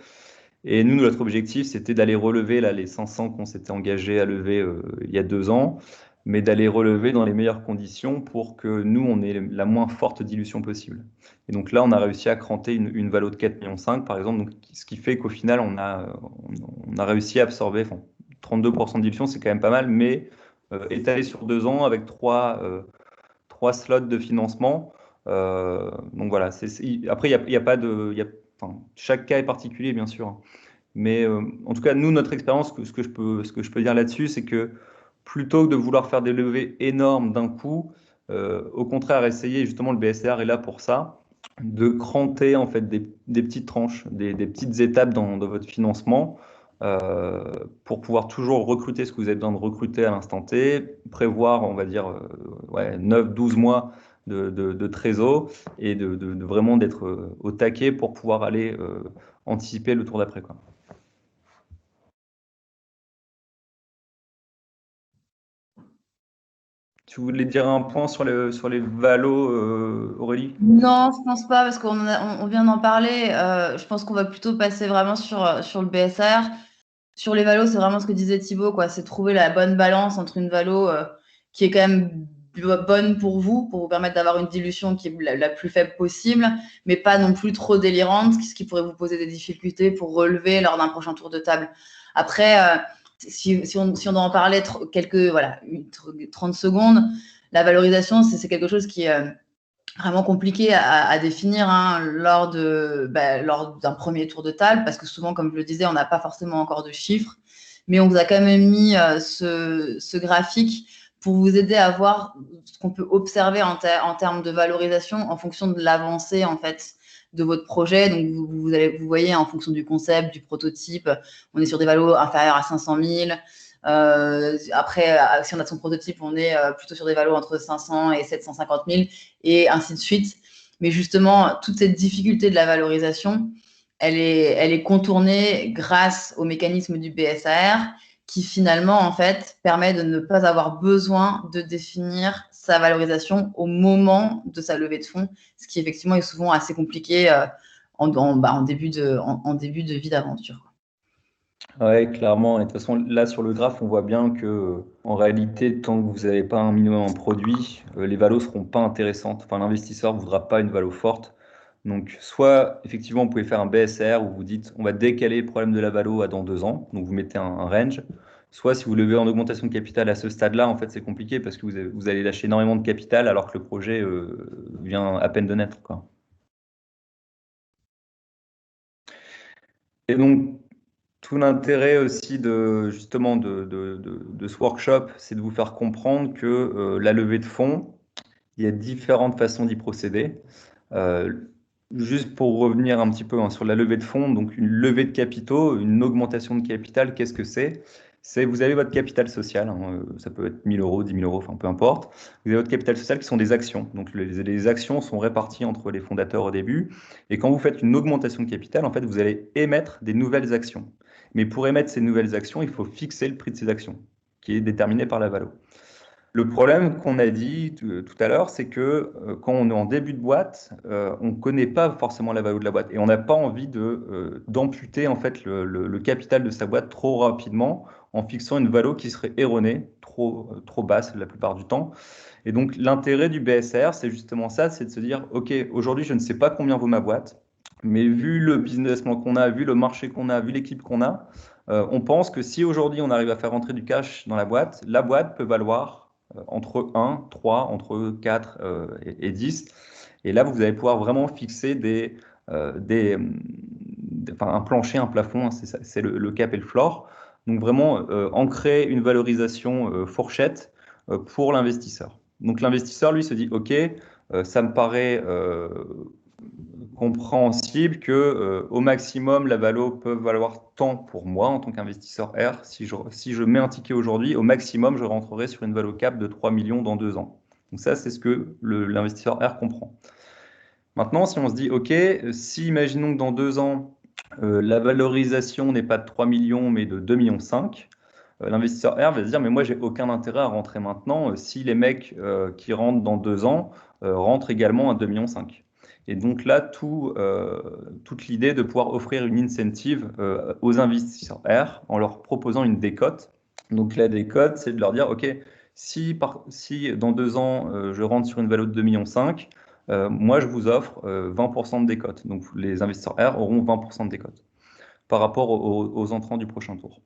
Et nous, notre objectif, c'était d'aller relever là, les 500 qu'on s'était engagé à lever il y a 2 ans, mais d'aller relever dans les meilleures conditions pour que nous, on ait la moins forte dilution possible. Et donc là, on a réussi à cranter une valo de 4,5 millions, par exemple, donc, ce qui fait qu'au final, on a réussi à absorber, enfin, 32% de dilution, c'est quand même pas mal, mais étalé sur 2 ans avec 3 slots de financement. Donc voilà, après, il y a pas de... enfin, chaque cas est particulier, bien sûr, hein. Mais en tout cas, nous, notre expérience, ce que je peux dire là-dessus, c'est que plutôt que de vouloir faire des levées énormes d'un coup, au contraire, essayer, justement, le BSR est là pour ça, de cranter en fait des petites tranches, des petites étapes dans votre financement pour pouvoir toujours recruter ce que vous avez besoin de recruter à l'instant T, prévoir, on va dire, 9-12 mois de trésor et de vraiment d'être au taquet pour pouvoir aller anticiper le tour d'après, quoi. Tu voulais dire un point sur les valos, Aurélie? Non, je pense pas, parce on vient d'en parler. Je pense qu'on va plutôt passer vraiment sur le BSR. Sur les valos, c'est vraiment ce que disait Thibaut, quoi. C'est trouver la bonne balance entre une valo qui est quand même bonne pour vous permettre d'avoir une dilution qui est la plus faible possible, mais pas non plus trop délirante, ce qui pourrait vous poser des difficultés pour relever lors d'un prochain tour de table. Après, si on doit en parler quelques, voilà, 30 secondes, la valorisation, c'est quelque chose qui est vraiment compliqué à définir, hein, lors d'un premier tour de table, parce que souvent, comme je le disais, on n'a pas forcément encore de chiffres, mais on vous a quand même mis ce graphique pour vous aider à voir ce qu'on peut observer en termes de valorisation en fonction de l'avancée, en fait, de votre projet. Donc, vous voyez, en fonction du concept, du prototype, on est sur des valos inférieurs à 500 000. Après, si on a son prototype, on est plutôt sur des valos entre 500 et 750 000 et ainsi de suite. Mais justement, toute cette difficulté de la valorisation, elle est contournée grâce au mécanisme du BSAR qui finalement, en fait, permet de ne pas avoir besoin de définir sa valorisation au moment de sa levée de fonds, ce qui effectivement est souvent assez compliqué en début de vie d'aventure. Ouais, clairement. Et de toute façon, là, sur le graphe, on voit bien que, en réalité, tant que vous n'avez pas un minimum en produit, les valos seront pas intéressantes. Enfin, l'investisseur ne voudra pas une valo forte. Donc, soit, effectivement, vous pouvez faire un BSR où vous dites, on va décaler le problème de la valo à dans 2 ans. Donc, vous mettez un range. Soit, si vous levez en augmentation de capital à ce stade-là, en fait, c'est compliqué parce que vous allez lâcher énormément de capital alors que le projet vient à peine de naître, quoi. Et donc, tout l'intérêt aussi justement de ce workshop, c'est de vous faire comprendre que la levée de fonds, il y a différentes façons d'y procéder. Euh, Juste pour revenir un petit peu, hein, sur la levée de fonds, donc une levée de capitaux, une augmentation de capital, qu'est-ce que c'est? C'est vous avez votre capital social, hein, ça peut être 1 000 euros, 10 000 euros, enfin peu importe. Vous avez votre capital social qui sont des actions. Donc les actions sont réparties entre les fondateurs au début. Et quand vous faites une augmentation de capital, en fait, vous allez émettre des nouvelles actions. Mais pour émettre ces nouvelles actions, il faut fixer le prix de ces actions, qui est déterminé par la valo. Le problème qu'on a dit tout à l'heure, c'est que quand on est en début de boîte, on ne connaît pas forcément la valeur de la boîte et on n'a pas envie d'amputer en fait le capital de sa boîte trop rapidement en fixant une valeur qui serait erronée, trop basse la plupart du temps. Et donc l'intérêt du BSR, c'est justement ça, c'est de se dire, OK, aujourd'hui je ne sais pas combien vaut ma boîte, mais vu le business plan qu'on a, vu le marché qu'on a, vu l'équipe qu'on a, on pense que si aujourd'hui on arrive à faire rentrer du cash dans la boîte peut valoir entre 1, 3, entre 4 et 10. Et là, vous allez pouvoir vraiment fixer un plancher, un plafond, hein, c'est le cap et le floor. Donc vraiment ancrer une valorisation fourchette pour l'investisseur. Donc l'investisseur, lui, se dit, OK, ça me paraît compréhensible que au maximum, la valo peut valoir tant pour moi en tant qu'investisseur R. Si je mets un ticket aujourd'hui, au maximum, je rentrerai sur une valo cap de 3 millions dans 2 ans. Donc ça, c'est ce que l'investisseur R comprend. Maintenant, si on se dit, OK, si imaginons que dans 2 ans, La valorisation n'est pas de 3 millions, mais de 2,5 millions. L'investisseur R va se dire, mais moi, j'ai aucun intérêt à rentrer maintenant si les mecs qui rentrent dans 2 ans rentrent également à 2,5 millions. Et donc là, toute l'idée de pouvoir offrir une incentive aux investisseurs R en leur proposant une décote. Donc la décote, c'est de leur dire, OK, si dans 2 ans, je rentre sur une valeur de 2,5 millions, moi, je vous offre 20% de décote. Donc les investisseurs R auront 20% de décote par rapport aux entrants du prochain tour.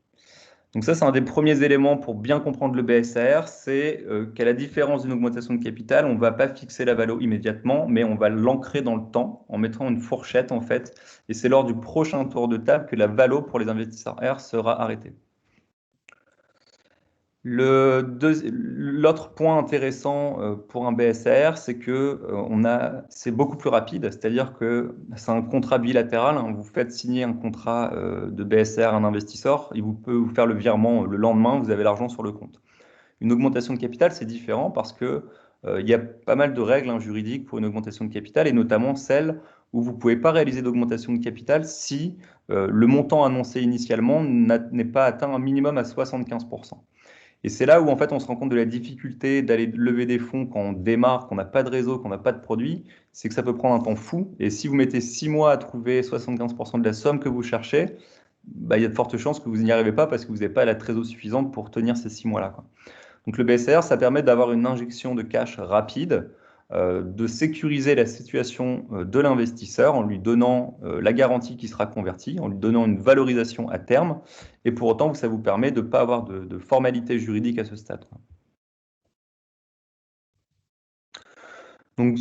Donc ça, c'est un des premiers éléments pour bien comprendre le BSR, c'est qu'à la différence d'une augmentation de capital, on ne va pas fixer la valeur immédiatement, mais on va l'ancrer dans le temps en mettant une fourchette en fait. Et c'est lors du prochain tour de table que la valeur pour les investisseurs R sera arrêtée. L'autre point intéressant pour un BSR, c'est que c'est beaucoup plus rapide, c'est-à-dire que c'est un contrat bilatéral. Hein. Vous faites signer un contrat de BSR à un investisseur, il peut vous faire le virement le lendemain, vous avez l'argent sur le compte. Une augmentation de capital, c'est différent parce que il y a pas mal de règles juridiques pour une augmentation de capital, et notamment celles où vous ne pouvez pas réaliser d'augmentation de capital si le montant annoncé initialement n'est pas atteint un minimum à 75%. Et c'est là où en fait on se rend compte de la difficulté d'aller lever des fonds quand on démarre, qu'on n'a pas de réseau, qu'on n'a pas de produit, c'est que ça peut prendre un temps fou. Et si vous mettez 6 mois à trouver 75% de la somme que vous cherchez, il y a de fortes chances que vous n'y arrivez pas parce que vous n'avez pas la trésorerie suffisante pour tenir ces 6 mois-là. Donc le BSR, ça permet d'avoir une injection de cash rapide, de sécuriser la situation de l'investisseur en lui donnant la garantie qui sera convertie, en lui donnant une valorisation à terme, et pour autant, ça vous permet de ne pas avoir de formalité juridique à ce stade. Donc,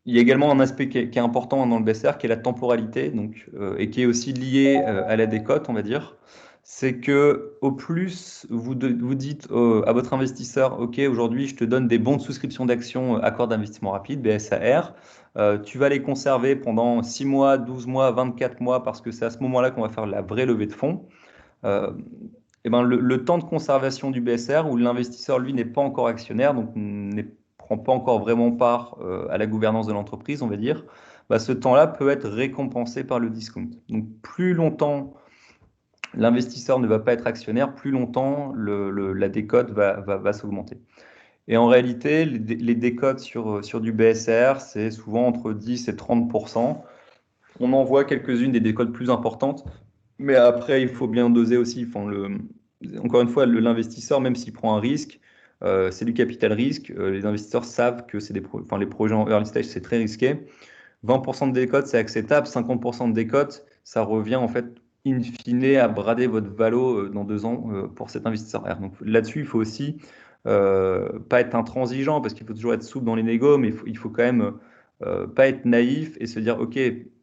il y a également un aspect qui est important dans le BSR, qui est la temporalité, donc, et qui est aussi lié à la décote, on va dire. C'est que au plus vous dites à votre investisseur, OK, aujourd'hui, je te donne des bons de souscription d'actions accord d'investissement rapide, BSAR, tu vas les conserver pendant 6 mois, 12 mois, 24 mois, parce que c'est à ce moment-là qu'on va faire la vraie levée de fonds. Et ben le temps de conservation du BSR où l'investisseur, lui, n'est pas encore actionnaire, donc ne prend pas encore vraiment part à la gouvernance de l'entreprise, on va dire, ce temps-là peut être récompensé par le discount. Donc plus longtemps l'investisseur ne va pas être actionnaire, plus longtemps la décote va s'augmenter. Et en réalité, les décotes sur du BSR, c'est souvent entre 10 et 30%. On en voit quelques-unes des décotes plus importantes, mais après, il faut bien doser aussi. Encore une fois, l'investisseur, même s'il prend un risque, c'est du capital risque. Les investisseurs savent que les projets en early stage, c'est très risqué. 20% de décote, c'est acceptable. 50% de décote, ça revient en fait in fine à brader votre valo dans 2 ans pour cet investisseur R. Donc là-dessus, il faut aussi pas être intransigeant parce qu'il faut toujours être souple dans les négos, mais il faut quand même pas être naïf et se dire, OK,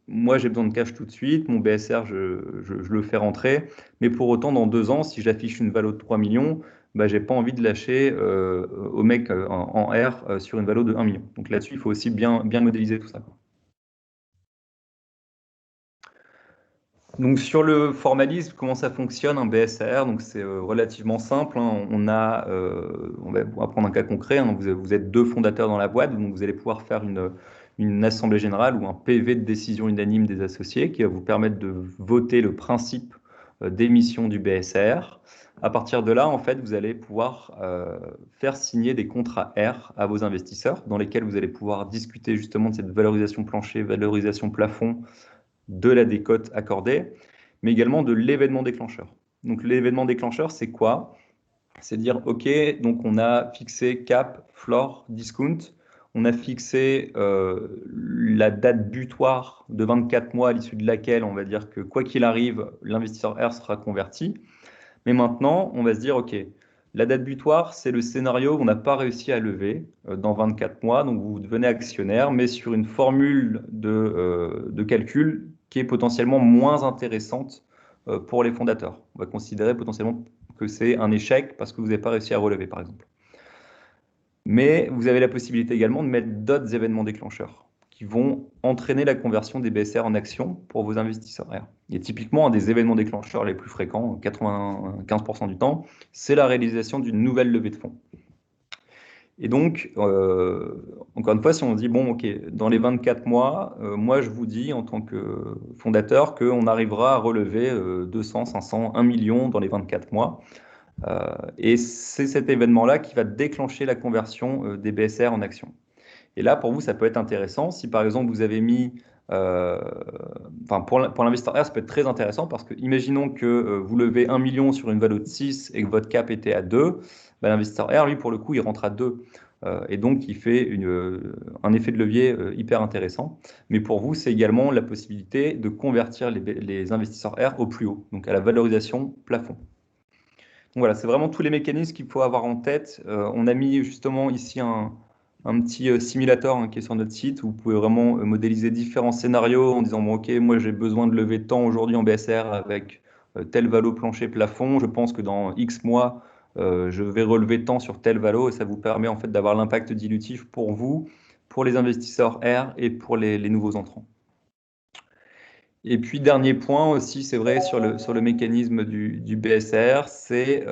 moi j'ai besoin de cash tout de suite, mon BSR, je le fais rentrer, mais pour autant, dans 2 ans, si j'affiche une valo de 3 millions, j'ai pas envie de lâcher au mec en R sur une valo de 1 million. Donc là-dessus, il faut aussi bien modéliser tout ça. Donc sur le formalisme, comment ça fonctionne un BSR? Donc c'est relativement simple. Hein. On va prendre un cas concret. Hein. Vous êtes 2 fondateurs dans la boîte, donc vous allez pouvoir faire une assemblée générale ou un PV de décision unanime des associés qui va vous permettre de voter le principe d'émission du BSR. À partir de là, en fait, vous allez pouvoir faire signer des contrats R à vos investisseurs dans lesquels vous allez pouvoir discuter justement de cette valorisation plancher, valorisation plafond, de la décote accordée, mais également de l'événement déclencheur. Donc l'événement déclencheur, c'est quoi? C'est dire, OK, donc on a fixé cap, floor, discount, on a fixé la date butoir de 24 mois à l'issue de laquelle on va dire que quoi qu'il arrive, l'investisseur R sera converti. Mais maintenant, on va se dire, OK, la date butoir, c'est le scénario où on n'a pas réussi à lever dans 24 mois, donc vous devenez actionnaire, mais sur une formule de calcul qui est potentiellement moins intéressante pour les fondateurs. On va considérer potentiellement que c'est un échec parce que vous n'avez pas réussi à relever, par exemple. Mais vous avez la possibilité également de mettre d'autres événements déclencheurs qui vont entraîner la conversion des BSR en actions pour vos investisseurs R. Et typiquement, un des événements déclencheurs les plus fréquents, 95% du temps, c'est la réalisation d'une nouvelle levée de fonds. Et donc, encore une fois, si on dit, bon, OK, dans les 24 mois, moi, je vous dis, en tant que fondateur, qu'on arrivera à relever 200, 500, 1 million dans les 24 mois. Et c'est cet événement-là qui va déclencher la conversion des BSR en actions. Et là, pour vous, ça peut être intéressant. Si, par exemple, vous avez mis... pour l'investisseur R, ça peut être très intéressant parce que, imaginons que vous levez 1 million sur une valeur de 6 et que votre cap était à 2, l'investisseur R, lui, pour le coup, il rentre à 2. Et donc, il fait un effet de levier hyper intéressant. Mais pour vous, c'est également la possibilité de convertir les investisseurs R au plus haut, donc à la valorisation plafond. Donc voilà, c'est vraiment tous les mécanismes qu'il faut avoir en tête. On a mis justement ici un petit simulateur qui est sur notre site où vous pouvez vraiment modéliser différents scénarios en disant, bon, OK, moi j'ai besoin de lever tant aujourd'hui en BSR avec tel valo plancher plafond. Je pense que dans X mois, je vais relever tant sur tel valo et ça vous permet en fait d'avoir l'impact dilutif pour vous, pour les investisseurs R et pour les nouveaux entrants. Et puis, dernier point aussi, c'est vrai, sur le mécanisme du BSR, c'est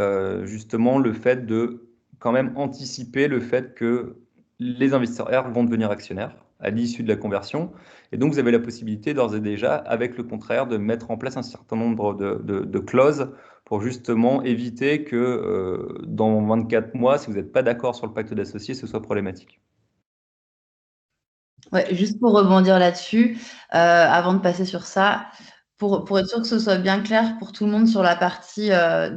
justement le fait de quand même anticiper le fait que les investisseurs R vont devenir actionnaires à l'issue de la conversion. Et donc, vous avez la possibilité d'ores et déjà, avec le contraire, de mettre en place un certain nombre de clauses pour justement éviter que dans 24 mois, si vous n'êtes pas d'accord sur le pacte d'associés, ce soit problématique. Ouais, juste pour rebondir là-dessus, avant de passer sur ça, pour être sûr que ce soit bien clair pour tout le monde sur la partie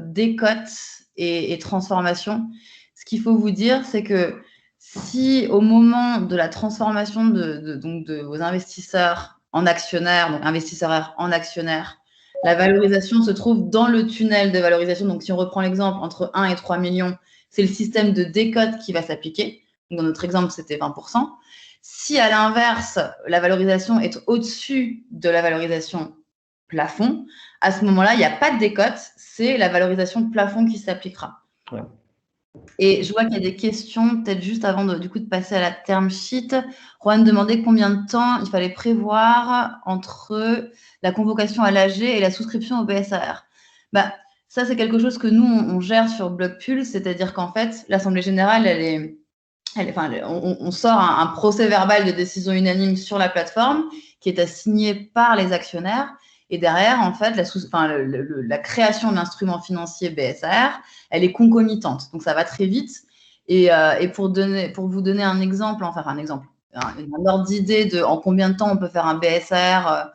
décote et transformation, ce qu'il faut vous dire, c'est que si au moment de la transformation de vos investisseurs en actionnaires, donc investisseurs R en actionnaires, la valorisation se trouve dans le tunnel de valorisation. Donc, si on reprend l'exemple entre 1 et 3 millions, c'est le système de décote qui va s'appliquer. Dans notre exemple, c'était 20%. Si à l'inverse, la valorisation est au-dessus de la valorisation plafond, à ce moment-là, il n'y a pas de décote, c'est la valorisation plafond qui s'appliquera. Ouais. Et je vois qu'il y a des questions, peut-être juste avant de passer à la term sheet. Juan demandait combien de temps il fallait prévoir entre la convocation à l'AG et la souscription au BSAR. Ça, c'est quelque chose que nous, on gère sur Blockpulse, c'est-à-dire qu'en fait, l'Assemblée générale, on sort un procès verbal de décision unanime sur la plateforme qui est assigné par les actionnaires. Et derrière, en fait, la création de l'instrument financier BSAR, elle est concomitante. Donc, ça va très vite. Et pour vous donner un exemple, un ordre d'idée de en combien de temps on peut faire un BSAR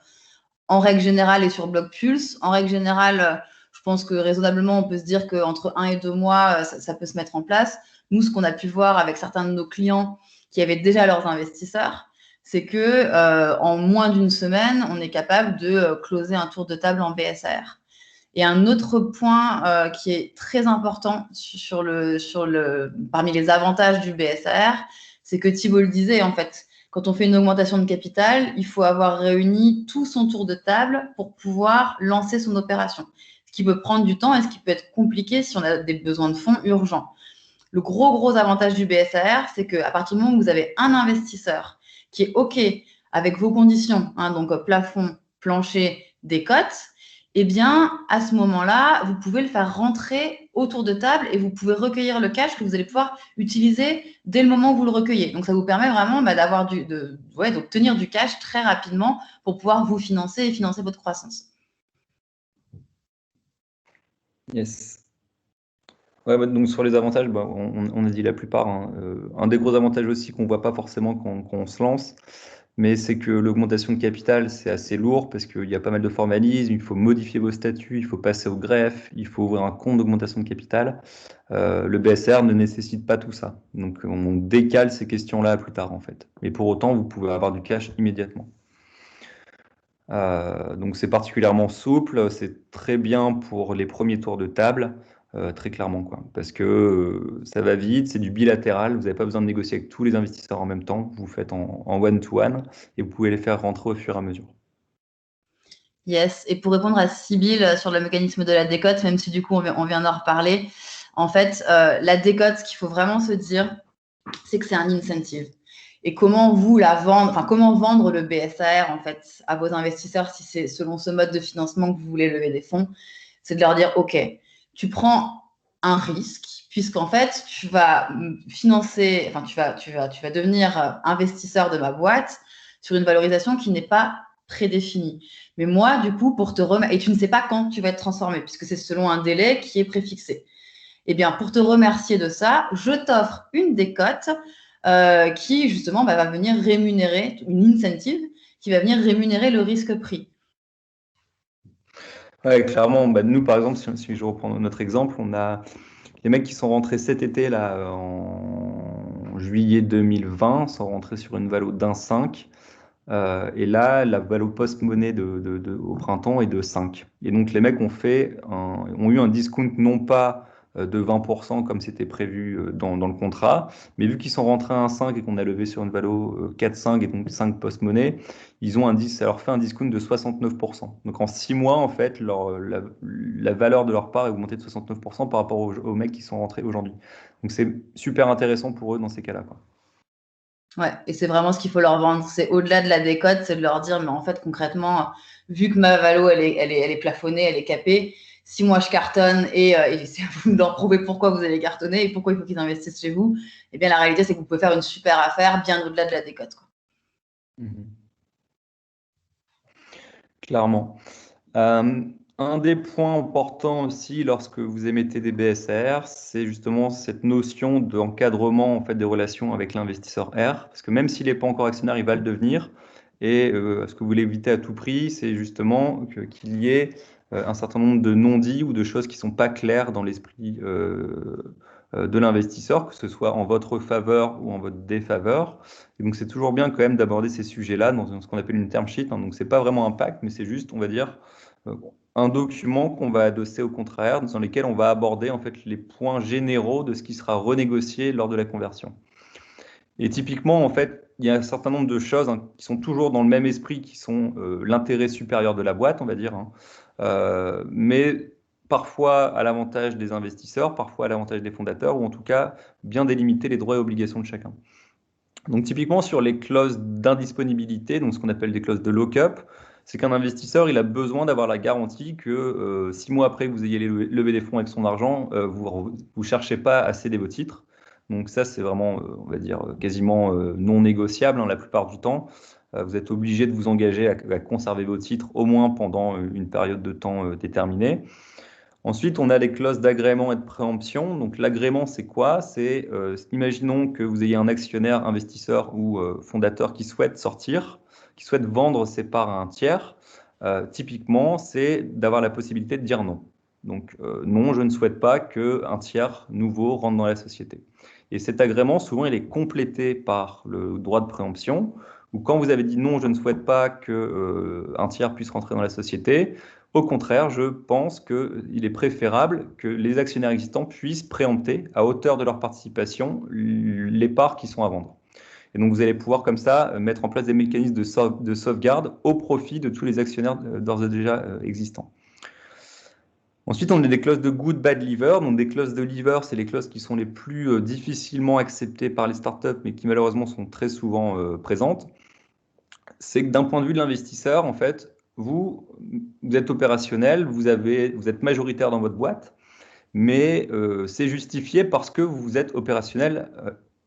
en règle générale et sur Blockpulse. En règle générale, je pense que raisonnablement, on peut se dire qu'entre 1 et 2 mois, ça peut se mettre en place. Nous, ce qu'on a pu voir avec certains de nos clients qui avaient déjà leurs investisseurs, c'est que en moins d'une semaine, on est capable de closer un tour de table en BSAR. Et un autre point qui est très important parmi les avantages du BSAR, c'est que Thibault le disait, en fait, quand on fait une augmentation de capital, il faut avoir réuni tout son tour de table pour pouvoir lancer son opération. Ce qui peut prendre du temps et ce qui peut être compliqué si on a des besoins de fonds urgents. Le gros avantage du BSAR, c'est qu'à partir du moment où vous avez un investisseur qui est OK avec vos conditions, donc plafond, plancher, décote, eh bien, à ce moment-là, vous pouvez le faire rentrer autour de table et vous pouvez recueillir le cash que vous allez pouvoir utiliser dès le moment où vous le recueillez. Donc, ça vous permet vraiment d'obtenir du cash très rapidement pour pouvoir vous financer et financer votre croissance. Yes. Ouais, donc sur les avantages, on a dit la plupart. Un des gros avantages aussi qu'on ne voit pas forcément quand on se lance, mais c'est que l'augmentation de capital, c'est assez lourd parce qu'il y a pas mal de formalismes, il faut modifier vos statuts, il faut passer au greffe, il faut ouvrir un compte d'augmentation de capital. Le BSR ne nécessite pas tout ça. Donc on décale ces questions-là à plus tard en fait. Mais pour autant, vous pouvez avoir du cash immédiatement. Donc c'est particulièrement souple, c'est très bien pour les premiers tours de table. Très clairement, quoi. Parce que ça va vite, c'est du bilatéral, vous n'avez pas besoin de négocier avec tous les investisseurs en même temps, vous faites en one-to-one et vous pouvez les faire rentrer au fur et à mesure. Yes, et pour répondre à Sybille sur le mécanisme de la décote, même si du coup on vient d'en reparler, en fait, la décote, ce qu'il faut vraiment se dire, c'est que c'est un incentive. Et comment comment vendre le BSAR en fait à vos investisseurs si c'est selon ce mode de financement que vous voulez lever des fonds, c'est de leur dire OK, tu prends un risque puisqu'en fait, tu vas financer, enfin, tu vas devenir investisseur de ma boîte sur une valorisation qui n'est pas prédéfinie. Mais moi, du coup, pour te remettre, et tu ne sais pas quand tu vas être transformé, puisque c'est selon un délai qui est préfixé. Eh bien, pour te remercier de ça, je t'offre une décote qui, justement, va venir rémunérer, une incentive qui va venir rémunérer le risque pris. Ouais, clairement, nous, par exemple, si je reprends notre exemple, on a les mecs qui sont rentrés cet été, là, en juillet 2020, sont rentrés sur une valo d'1,5. Et là, la valo post-monnaie au printemps est de 5. Et donc, les mecs ont eu un discount non pas de 20% comme c'était prévu dans le contrat, mais vu qu'ils sont rentrés à 1,5 et qu'on a levé sur une valo 4,5 et donc 5 post-monnaie, ça leur fait un discount de 69%. Donc, en 6 mois, en fait, la valeur de leur part est augmentée de 69% par rapport aux mecs qui sont rentrés aujourd'hui. Donc, c'est super intéressant pour eux dans ces cas-là, quoi. Ouais, et c'est vraiment ce qu'il faut leur vendre. C'est au-delà de la décote, c'est de leur dire, mais en fait, concrètement, vu que ma valo, elle est plafonnée, elle est capée, si moi je cartonne et c'est à vous d'en prouver pourquoi vous allez cartonner et pourquoi il faut qu'ils investissent chez vous, eh bien, la réalité, c'est que vous pouvez faire une super affaire bien au-delà de la décote, quoi. Clairement. Un des points importants aussi lorsque vous émettez des BSR, c'est justement cette notion d'encadrement en fait, des relations avec l'investisseur R, parce que même s'il n'est pas encore actionnaire, il va le devenir. Et ce que vous voulez éviter à tout prix, c'est justement qu'il y ait un certain nombre de non-dits ou de choses qui ne sont pas claires dans l'esprit de l'investisseur, que ce soit en votre faveur ou en votre défaveur. Et donc c'est toujours bien quand même d'aborder ces sujets-là dans ce qu'on appelle une term sheet, hein. Donc c'est pas vraiment un pacte, mais c'est juste, on va dire, un document qu'on va adosser au contraire, dans lequel on va aborder en fait les points généraux de ce qui sera renégocié lors de la conversion. Et typiquement, en fait, il y a un certain nombre de choses qui sont toujours dans le même esprit, qui sont l'intérêt supérieur de la boîte, on va dire, hein. Mais parfois à l'avantage des investisseurs, parfois à l'avantage des fondateurs, ou en tout cas bien délimiter les droits et obligations de chacun. Donc typiquement sur les clauses d'indisponibilité, donc ce qu'on appelle des clauses de lock-up, c'est qu'un investisseur, il a besoin d'avoir la garantie que 6 mois après que vous ayez levé des fonds avec son argent, vous ne cherchez pas à céder vos titres. Donc ça, c'est vraiment, on va dire, quasiment non négociable, hein, la plupart du temps. Vous êtes obligé de vous engager à conserver vos titres au moins pendant une période de temps déterminée. Ensuite, on a les clauses d'agrément et de préemption. Donc, l'agrément, c'est quoi? C'est, imaginons que vous ayez un actionnaire, investisseur ou fondateur qui souhaite sortir, qui souhaite vendre ses parts à un tiers. Typiquement, c'est d'avoir la possibilité de dire non. Donc, non, je ne souhaite pas qu'un tiers nouveau rentre dans la société. Et cet agrément, souvent, il est complété par le droit de préemption, où quand vous avez dit non, je ne souhaite pas qu'un tiers puisse rentrer dans la société, au contraire, je pense qu'il est préférable que les actionnaires existants puissent préempter à hauteur de leur participation les parts qui sont à vendre. Et donc, vous allez pouvoir comme ça mettre en place des mécanismes de sauvegarde au profit de tous les actionnaires d'ores et déjà existants. Ensuite, on a des clauses de good, bad, leaver. Donc, des clauses de leaver, c'est les clauses qui sont les plus difficilement acceptées par les startups, mais qui malheureusement sont très souvent présentes. C'est que d'un point de vue de l'investisseur, en fait, vous êtes opérationnel, vous êtes majoritaire dans votre boîte, mais c'est justifié parce que vous êtes opérationnel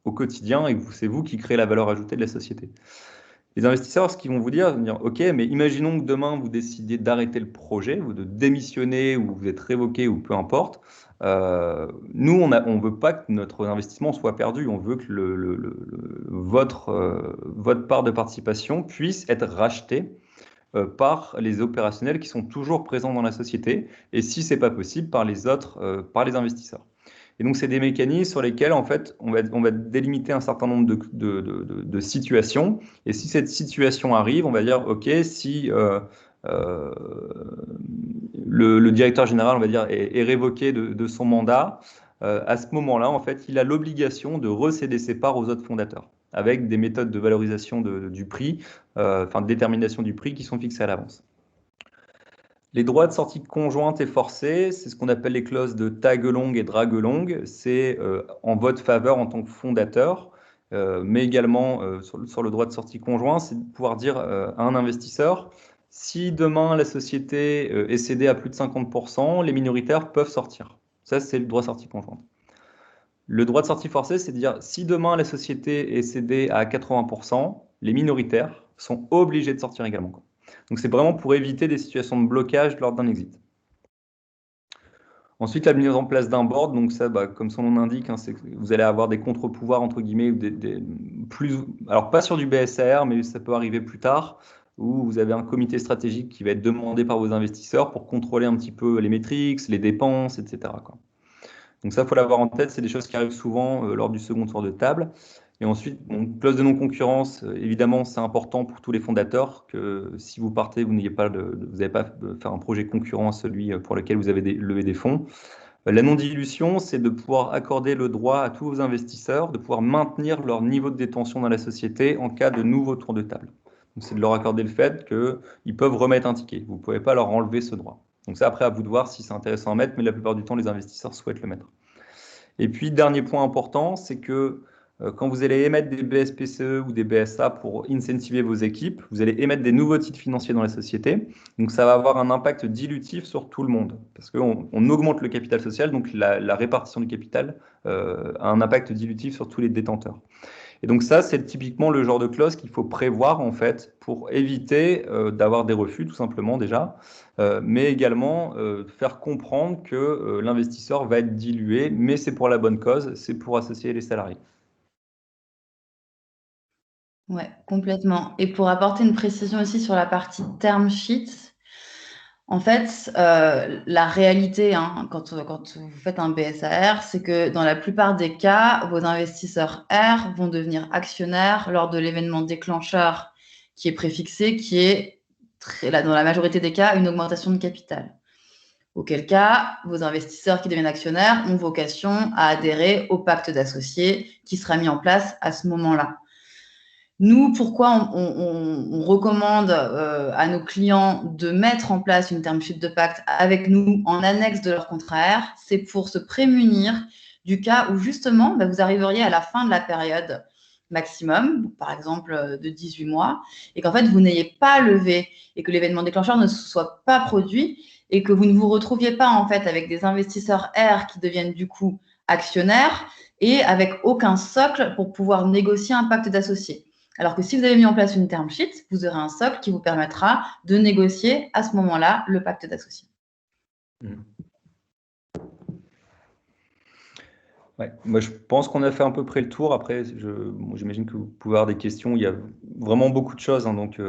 au quotidien et que c'est vous qui créez la valeur ajoutée de la société. Les investisseurs, ce qu'ils vont vous dire, ils vont dire, OK, mais imaginons que demain, vous décidez d'arrêter le projet, ou de démissionner, ou vous êtes révoqué, ou peu importe. Nous, on ne veut pas que notre investissement soit perdu. On veut que votre part de participation puisse être rachetée par les opérationnels qui sont toujours présents dans la société, et si ce n'est pas possible, par les autres, par les investisseurs. Et donc, c'est des mécanismes sur lesquels, en fait, on va délimiter un certain nombre de situations. Et si cette situation arrive, on va dire, OK, si le directeur général, on va dire, est révoqué de son mandat, à ce moment-là, en fait, il a l'obligation de recéder ses parts aux autres fondateurs, avec des méthodes de valorisation du prix, de détermination du prix qui sont fixées à l'avance. Les droits de sortie conjointe et forcée, c'est ce qu'on appelle les clauses de tag-along et drag-along. C'est en votre faveur en tant que fondateur, mais également sur le droit de sortie conjoint, c'est de pouvoir dire à un investisseur, si demain la société est cédée à plus de 50%, les minoritaires peuvent sortir. Ça, c'est le droit de sortie conjointe. Le droit de sortie forcée, c'est de dire si demain la société est cédée à 80%, les minoritaires sont obligés de sortir également, quoi. Donc c'est vraiment pour éviter des situations de blocage lors d'un exit. Ensuite, la mise en place d'un board, donc ça, comme son nom l'indique, hein, c'est que vous allez avoir des contre-pouvoirs, entre guillemets, alors pas sur du BSR, mais ça peut arriver plus tard, où vous avez un comité stratégique qui va être demandé par vos investisseurs pour contrôler un petit peu les métriques, les dépenses, etc., quoi. Donc ça, il faut l'avoir en tête, c'est des choses qui arrivent souvent lors du second tour de table. Et ensuite, donc, clause de non-concurrence, évidemment, c'est important pour tous les fondateurs que si vous partez, vous n'avez pas faire un projet concurrent à celui pour lequel vous avez levé des fonds. La non-dilution, c'est de pouvoir accorder le droit à tous vos investisseurs de pouvoir maintenir leur niveau de détention dans la société en cas de nouveau tour de table. Donc c'est de leur accorder le fait qu'ils peuvent remettre un ticket. Vous ne pouvez pas leur enlever ce droit. Donc c'est après à vous de voir si c'est intéressant à mettre, mais la plupart du temps, les investisseurs souhaitent le mettre. Et puis, dernier point important, c'est que quand vous allez émettre des BSPCE ou des BSA pour incentiver vos équipes, vous allez émettre des nouveaux titres financiers dans la société. Donc, ça va avoir un impact dilutif sur tout le monde parce qu'on augmente le capital social, donc la répartition du capital a un impact dilutif sur tous les détenteurs. Et donc ça, c'est typiquement le genre de clause qu'il faut prévoir en fait pour éviter d'avoir des refus tout simplement déjà, mais également faire comprendre que l'investisseur va être dilué, mais c'est pour la bonne cause, c'est pour associer les salariés. Ouais, complètement. Et pour apporter une précision aussi sur la partie term sheet, en fait, la réalité, hein, quand vous faites un BSAR, c'est que dans la plupart des cas, vos investisseurs R vont devenir actionnaires lors de l'événement déclencheur qui est préfixé, qui est, dans la majorité des cas, une augmentation de capital. Auquel cas, vos investisseurs qui deviennent actionnaires ont vocation à adhérer au pacte d'associés qui sera mis en place à ce moment-là. Nous, pourquoi on recommande à nos clients de mettre en place une term sheet de pacte avec nous en annexe de leur contrat R, c'est pour se prémunir du cas où justement, vous arriveriez à la fin de la période maximum, par exemple de 18 mois, et qu'en fait, vous n'ayez pas levé et que l'événement déclencheur ne soit pas produit et que vous ne vous retrouviez pas en fait avec des investisseurs R qui deviennent du coup actionnaires et avec aucun socle pour pouvoir négocier un pacte d'associés. Alors que si vous avez mis en place une term sheet, vous aurez un socle qui vous permettra de négocier à ce moment-là le pacte d'associés. Ouais, moi je pense qu'on a fait à peu près le tour. Après, j'imagine que vous pouvez avoir des questions. Il y a vraiment beaucoup de choses, hein, donc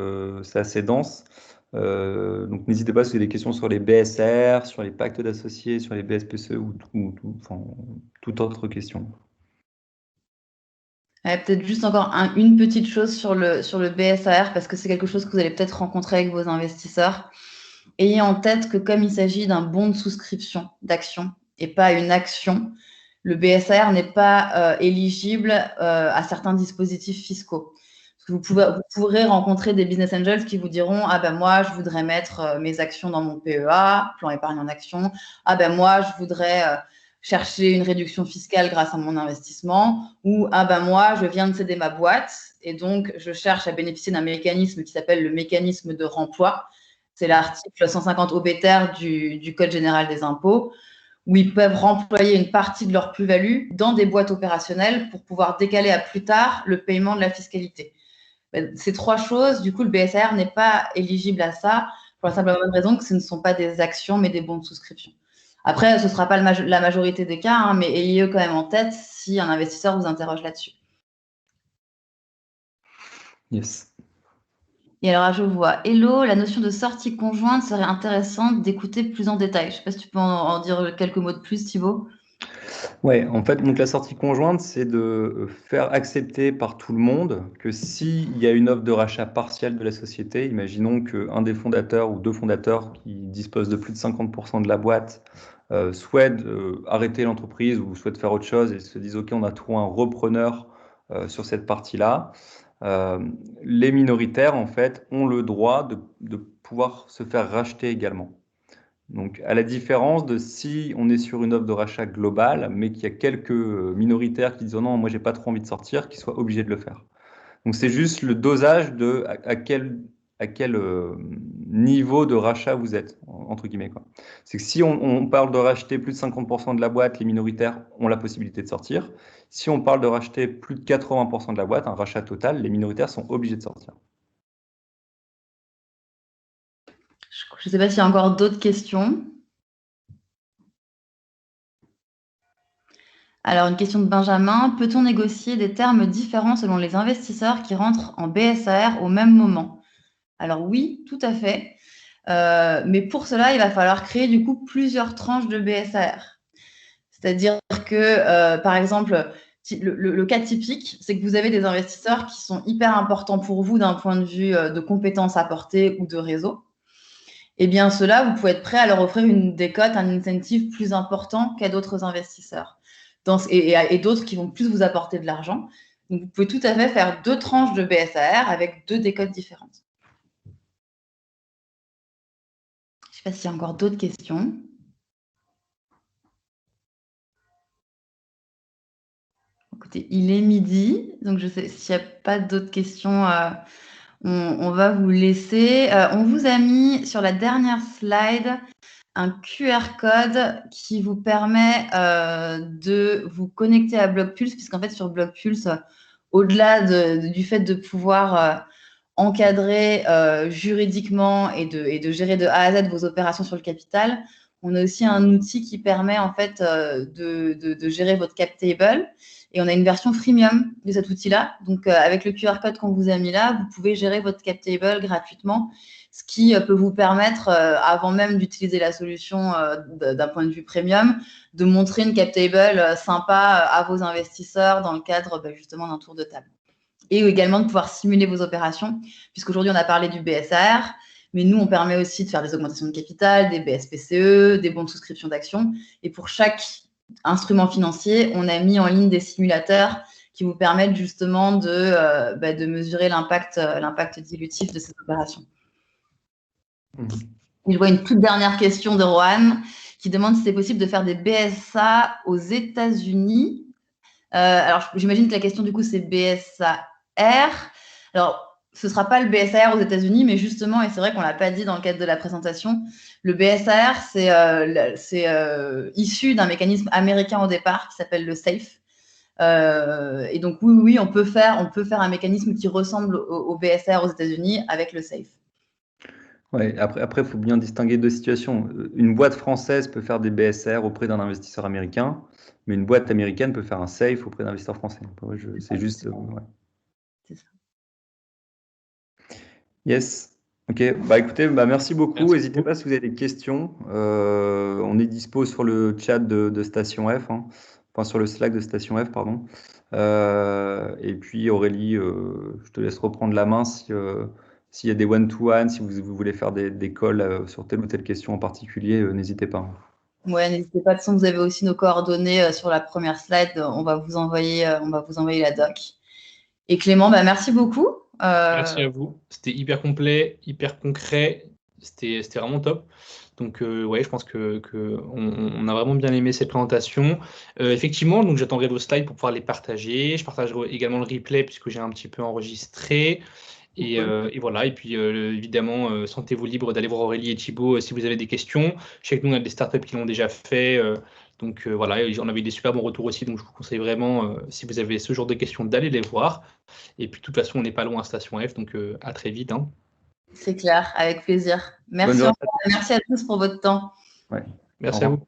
c'est assez dense. Donc n'hésitez pas si vous avez des questions sur les BSR, sur les pactes d'associés, sur les BSPCE ou toute autre question. Peut-être juste encore une petite chose sur le BSAR, parce que c'est quelque chose que vous allez peut-être rencontrer avec vos investisseurs. Ayez en tête que comme il s'agit d'un bon de souscription d'action et pas une action, le BSAR n'est pas éligible à certains dispositifs fiscaux. Vous pourrez rencontrer des business angels qui vous diront « Ah ben moi, je voudrais mettre mes actions dans mon PEA, plan épargne en action. Ah ben moi, je voudrais chercher une réduction fiscale grâce à mon investissement. » Ou « Ah ben moi, je viens de céder ma boîte et donc je cherche à bénéficier d'un mécanisme qui s'appelle le mécanisme de remploi. » C'est l'article 150 obétaire du Code général des impôts, où ils peuvent remployer une partie de leur plus-value dans des boîtes opérationnelles pour pouvoir décaler à plus tard le paiement de la fiscalité. Ces trois choses, du coup, le BSR n'est pas éligible à ça pour la simple bonne raison que ce ne sont pas des actions, mais des bons de souscription. Après, ce ne sera pas la majorité des cas, hein, mais ayez-le quand même en tête si un investisseur vous interroge là-dessus. Yes. Et alors, je vois, hello, la notion de sortie conjointe serait intéressante d'écouter plus en détail. Je ne sais pas si tu peux en dire quelques mots de plus, Thibaut. Ouais, en fait, donc la sortie conjointe, c'est de faire accepter par tout le monde que s'il y a une offre de rachat partielle de la société, imaginons qu'un des fondateurs ou deux fondateurs qui disposent de plus de 50% de la boîte souhaite arrêter l'entreprise ou souhaite faire autre chose et se disent « Ok, on a trouvé un repreneur sur cette partie-là », les minoritaires, en fait, ont le droit de pouvoir se faire racheter également. Donc, à la différence de si on est sur une offre de rachat globale, mais qu'il y a quelques minoritaires qui disent oh non, moi j'ai pas trop envie de sortir, qu'ils soient obligés de le faire. Donc, c'est juste le dosage de à à quel niveau de rachat vous êtes, entre guillemets, quoi. C'est que si on parle de racheter plus de 50% de la boîte, les minoritaires ont la possibilité de sortir. Si on parle de racheter plus de 80% de la boîte, un rachat total, les minoritaires sont obligés de sortir. Je ne sais pas s'il y a encore d'autres questions. Alors, une question de Benjamin. Peut-on négocier des termes différents selon les investisseurs qui rentrent en BSAR au même moment? Alors oui, tout à fait. Mais pour cela, il va falloir créer du coup plusieurs tranches de BSAR. C'est-à-dire que, par exemple, le cas typique, c'est que vous avez des investisseurs qui sont hyper importants pour vous d'un point de vue de compétences apportées ou de réseau. Eh bien, ceux-là, vous pouvez être prêt à leur offrir une décote, un incentive plus important qu'à d'autres investisseurs. Et d'autres qui vont plus vous apporter de l'argent. Donc, vous pouvez tout à fait faire 2 tranches de BSAR avec 2 décotes différentes. Je ne sais pas s'il y a encore d'autres questions. Écoutez, il est midi, donc je sais s'il n'y a pas d'autres questions, on va vous laisser. On vous a mis sur la dernière slide un QR code qui vous permet de vous connecter à Blockpulse, puisqu'en fait, sur Blockpulse, au-delà du fait de pouvoir encadrer juridiquement et de gérer de A à Z vos opérations sur le capital, on a aussi un outil qui permet en fait de gérer votre cap table. Et on a une version freemium de cet outil-là. Donc, avec le QR code qu'on vous a mis là, vous pouvez gérer votre cap table gratuitement, ce qui peut vous permettre, avant même d'utiliser la solution d'un point de vue premium, de montrer une cap table sympa à vos investisseurs dans le cadre justement d'un tour de table. Et également de pouvoir simuler vos opérations, puisqu'aujourd'hui, on a parlé du BSAR, mais nous, on permet aussi de faire des augmentations de capital, des BSPCE, des bons de souscription d'actions. Et pour chaque instrument financier, on a mis en ligne des simulateurs qui vous permettent justement de mesurer l'impact dilutif de ces opérations. Je vois une toute dernière question de Rohan qui demande si c'est possible de faire des BSA aux États-Unis. Alors, j'imagine que la question, du coup, c'est BSAR. Alors, ce ne sera pas le BSAR aux États-Unis, mais justement, et c'est vrai qu'on ne l'a pas dit dans le cadre de la présentation, le BSAR, c'est issu d'un mécanisme américain au départ qui s'appelle le SAFE. Et donc, oui, on peut faire un mécanisme qui ressemble au BSAR aux États-Unis avec le SAFE. Ouais, après, il faut bien distinguer deux situations. Une boîte française peut faire des BSR auprès d'un investisseur américain, mais une boîte américaine peut faire un SAFE auprès d'investisseurs français. C'est juste. Ouais. C'est ça. Yes. Ok. Écoutez, merci beaucoup. N'hésitez pas si vous avez des questions. On est dispo sur le chat de Station F, hein. Enfin sur le Slack de Station F, pardon. Et puis Aurélie, je te laisse reprendre la main s'il y a des one-to-one, si vous voulez faire des calls sur telle ou telle question en particulier, n'hésitez pas. Ouais, n'hésitez pas. De toute façon, vous avez aussi nos coordonnées sur la première slide. On va vous envoyer la doc. Et Clément, merci beaucoup. Merci à vous. C'était hyper complet, hyper concret. C'était vraiment top. Donc, ouais, je pense qu'on a vraiment bien aimé cette présentation. Effectivement, donc j'attendrai vos slides pour pouvoir les partager. Je partagerai également le replay puisque j'ai un petit peu enregistré. Et voilà. Et puis, évidemment, sentez-vous libre d'aller voir Aurélie et Thibaut si vous avez des questions. Je sais que nous, on a des startups qui l'ont déjà fait. Donc, voilà, on avait des super bons retours aussi. Donc, je vous conseille vraiment, si vous avez ce genre de questions, d'aller les voir. Et puis, de toute façon, on n'est pas loin à Station F. Donc, à très vite. Hein. C'est clair, avec plaisir. Merci à tous pour votre temps. Ouais. Merci à vous.